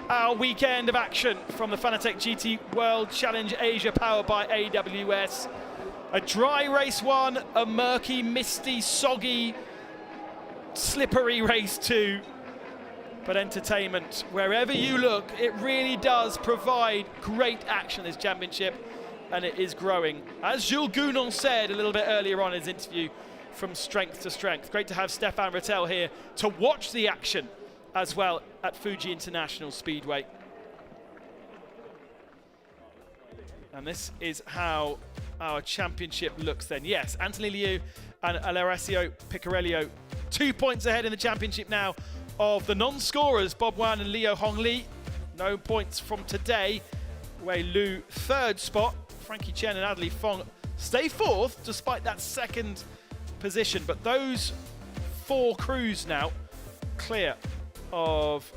our weekend of action from the Fanatec GT World Challenge Asia, powered by AWS. A dry race one, a murky, misty, soggy, slippery race two. But entertainment, wherever you look, it really does provide great action, this championship, and it is growing. As Jules Gounon said a little bit earlier on in his interview, from strength to strength. Great to have Stefan Rattel here to watch the action as well at Fuji International Speedway. And this is how our championship looks then. Yes, Anthony Liu and Alessio Piccarello 2 points ahead in the championship now of the non-scorers, Bob Wan and Leo Hong Li. No points from today. Wei Lu third spot. Frankie Chen and Adli Fong stay fourth despite that second position, but those four crews now clear of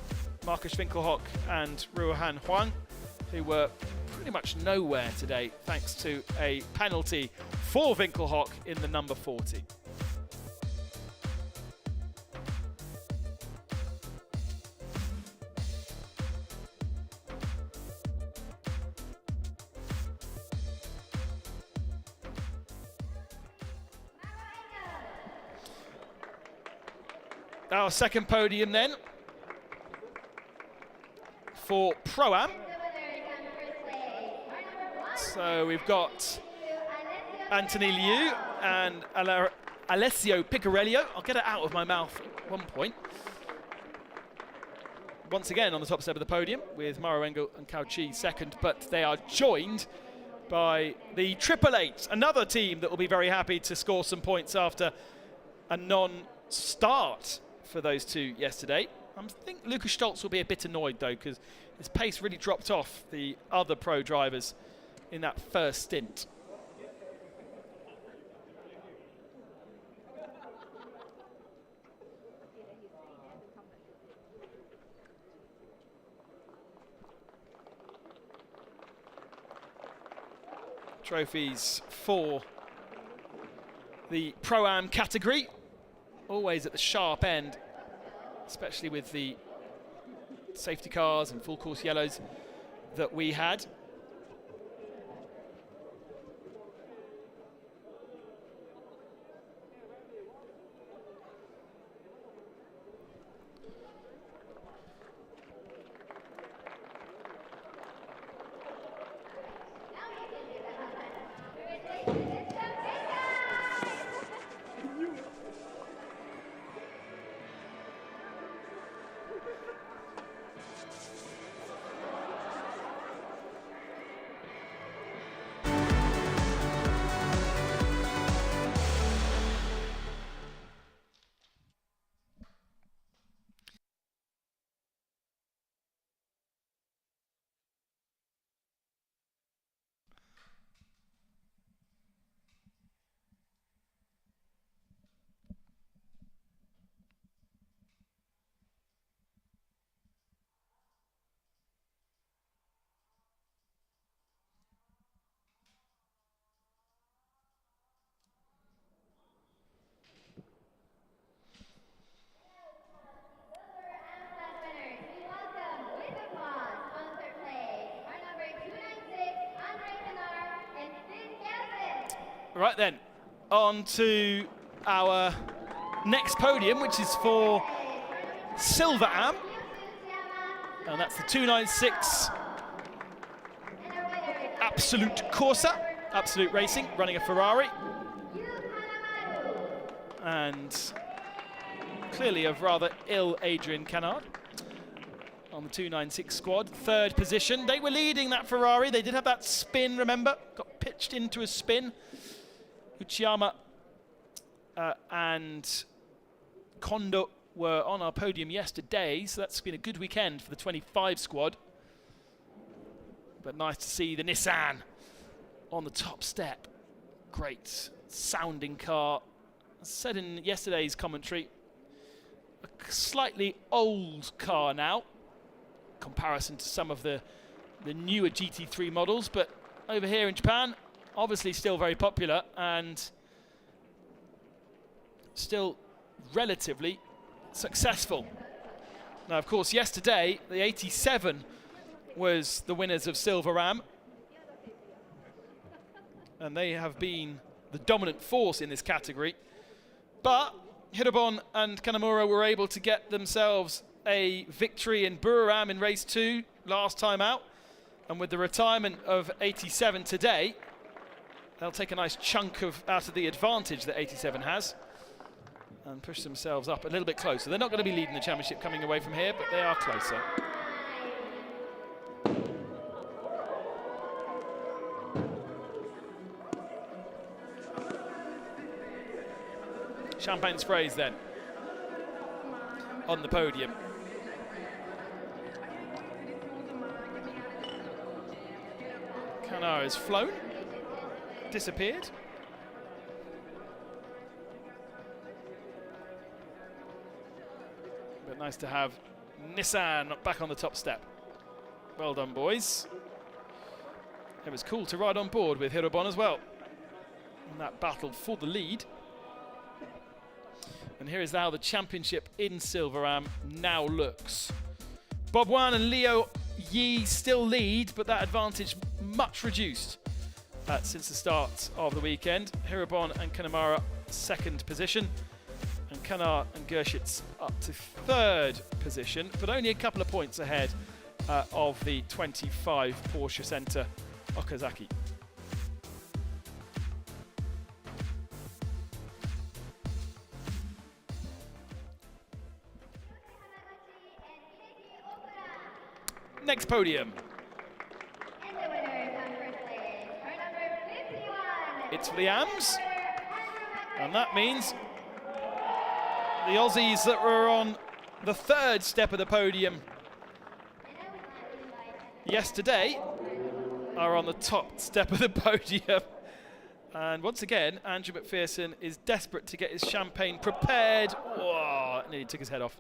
Markus Winkelhock and Ruohan Huang, who were pretty much nowhere today thanks to a penalty for Winkelhock in the number 40. Our second podium then for Pro-Am. So we've got Anthony Liu and Alessio Piccarello. I'll get it out of my mouth at one point. Once again on the top step of the podium with Maro Engel and Cao Chi second, but they are joined by the 888, another team that will be very happy to score some points after a non-start for those two yesterday. I think Lucas Stoltz will be a bit annoyed though, because his pace really dropped off the other pro drivers in that first stint. Trophies for the Pro-Am category, always at the sharp end, especially with the safety cars and full course yellows that we had. right then, on to our next podium, which is for Silver Am, and that's the 296 Absolute Corsa, Absolute Racing, running a Ferrari, and clearly of rather ill Adrian Canard on the 296 squad, third position. They were leading that Ferrari. They did have that spin, remember? Got pitched into a spin. Uchiyama and Kondo were on our podium yesterday, so that's been a good weekend for the 25 squad. But nice to see the Nissan on the top step. Great sounding car. As said in yesterday's commentary, a slightly old car now, in comparison to some of the newer GT3 models, but over here in Japan, obviously still very popular and still relatively successful. Now, of course, yesterday, the 87 was the winners of Silver Ram, and they have been the dominant force in this category. But Hirobon and Kanamura were able to get themselves a victory in Buriram in race 2 last time out, and with the retirement of 87 today, they'll take a nice chunk out of the advantage that 87 has and push themselves up a little bit closer. They're not going to be leading the championship coming away from here, but they are closer. Champagne sprays then on the podium. Canard has flown, disappeared. But nice to have Nissan back on the top step. Well done, boys. It was cool to ride on board with Hirobon as well in that battle for the lead. And here is how the championship in Silver Ram now looks. Bob Wan and Leo Yi still lead, but that advantage much reduced since the start of the weekend. Hirobon and Kanamura second position, and Canard and Gershitz up to third position, but only a couple of points ahead of the 25 Porsche Center Okazaki. Next podium. It's for the AMs, and that means the Aussies that were on the third step of the podium yesterday are on the top step of the podium. And once again, Andrew McPherson is desperate to get his champagne prepared. Whoa, nearly took his head off.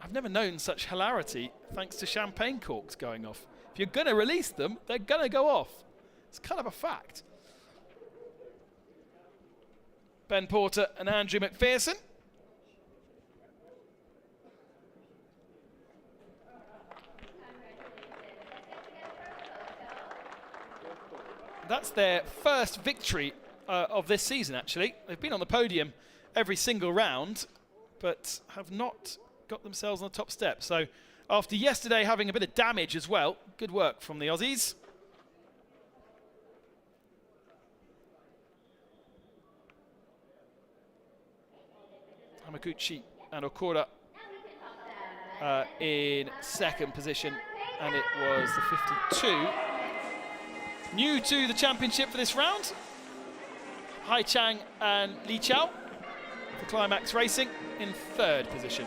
I've never known such hilarity thanks to champagne corks going off. If you're going to release them, they're going to go off. It's kind of a fact. Ben Porter and Andrew McPherson. That's their first victory of this season, actually. They've been on the podium every single round, but have not got themselves on the top step. So after yesterday having a bit of damage as well, good work from the Aussies. Hamaguchi and Okura in second position, and it was the 52. New to the championship for this round, Hai Chang and Li Chao for Climax Racing in third position.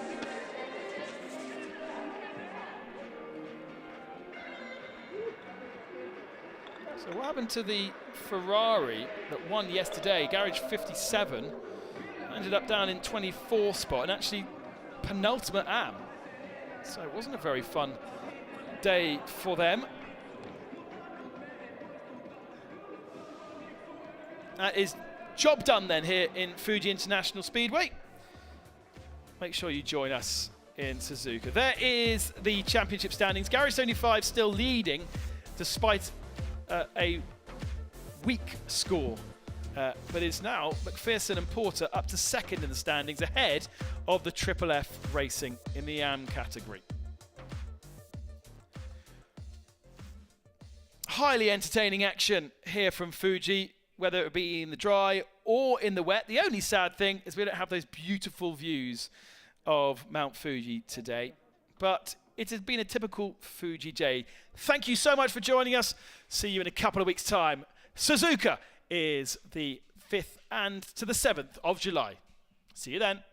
So what happened to the Ferrari that won yesterday? Garage 57 ended up down in 24th spot and actually penultimate AM. So it wasn't a very fun day for them. That is job done then here in Fuji International Speedway. Make sure you join us in Suzuka. There is the championship standings. Gary 75 still leading despite a weak score. But it's now McPherson and Porter up to second in the standings, ahead of the Triple F Racing in the AM category. Highly entertaining action here from Fuji, whether it be in the dry or in the wet. The only sad thing is we don't have those beautiful views of Mount Fuji today. But it has been a typical Fuji day. Thank you so much for joining us. See you in a couple of weeks' time. Suzuka is the 5th and to the 7th of July. See you then.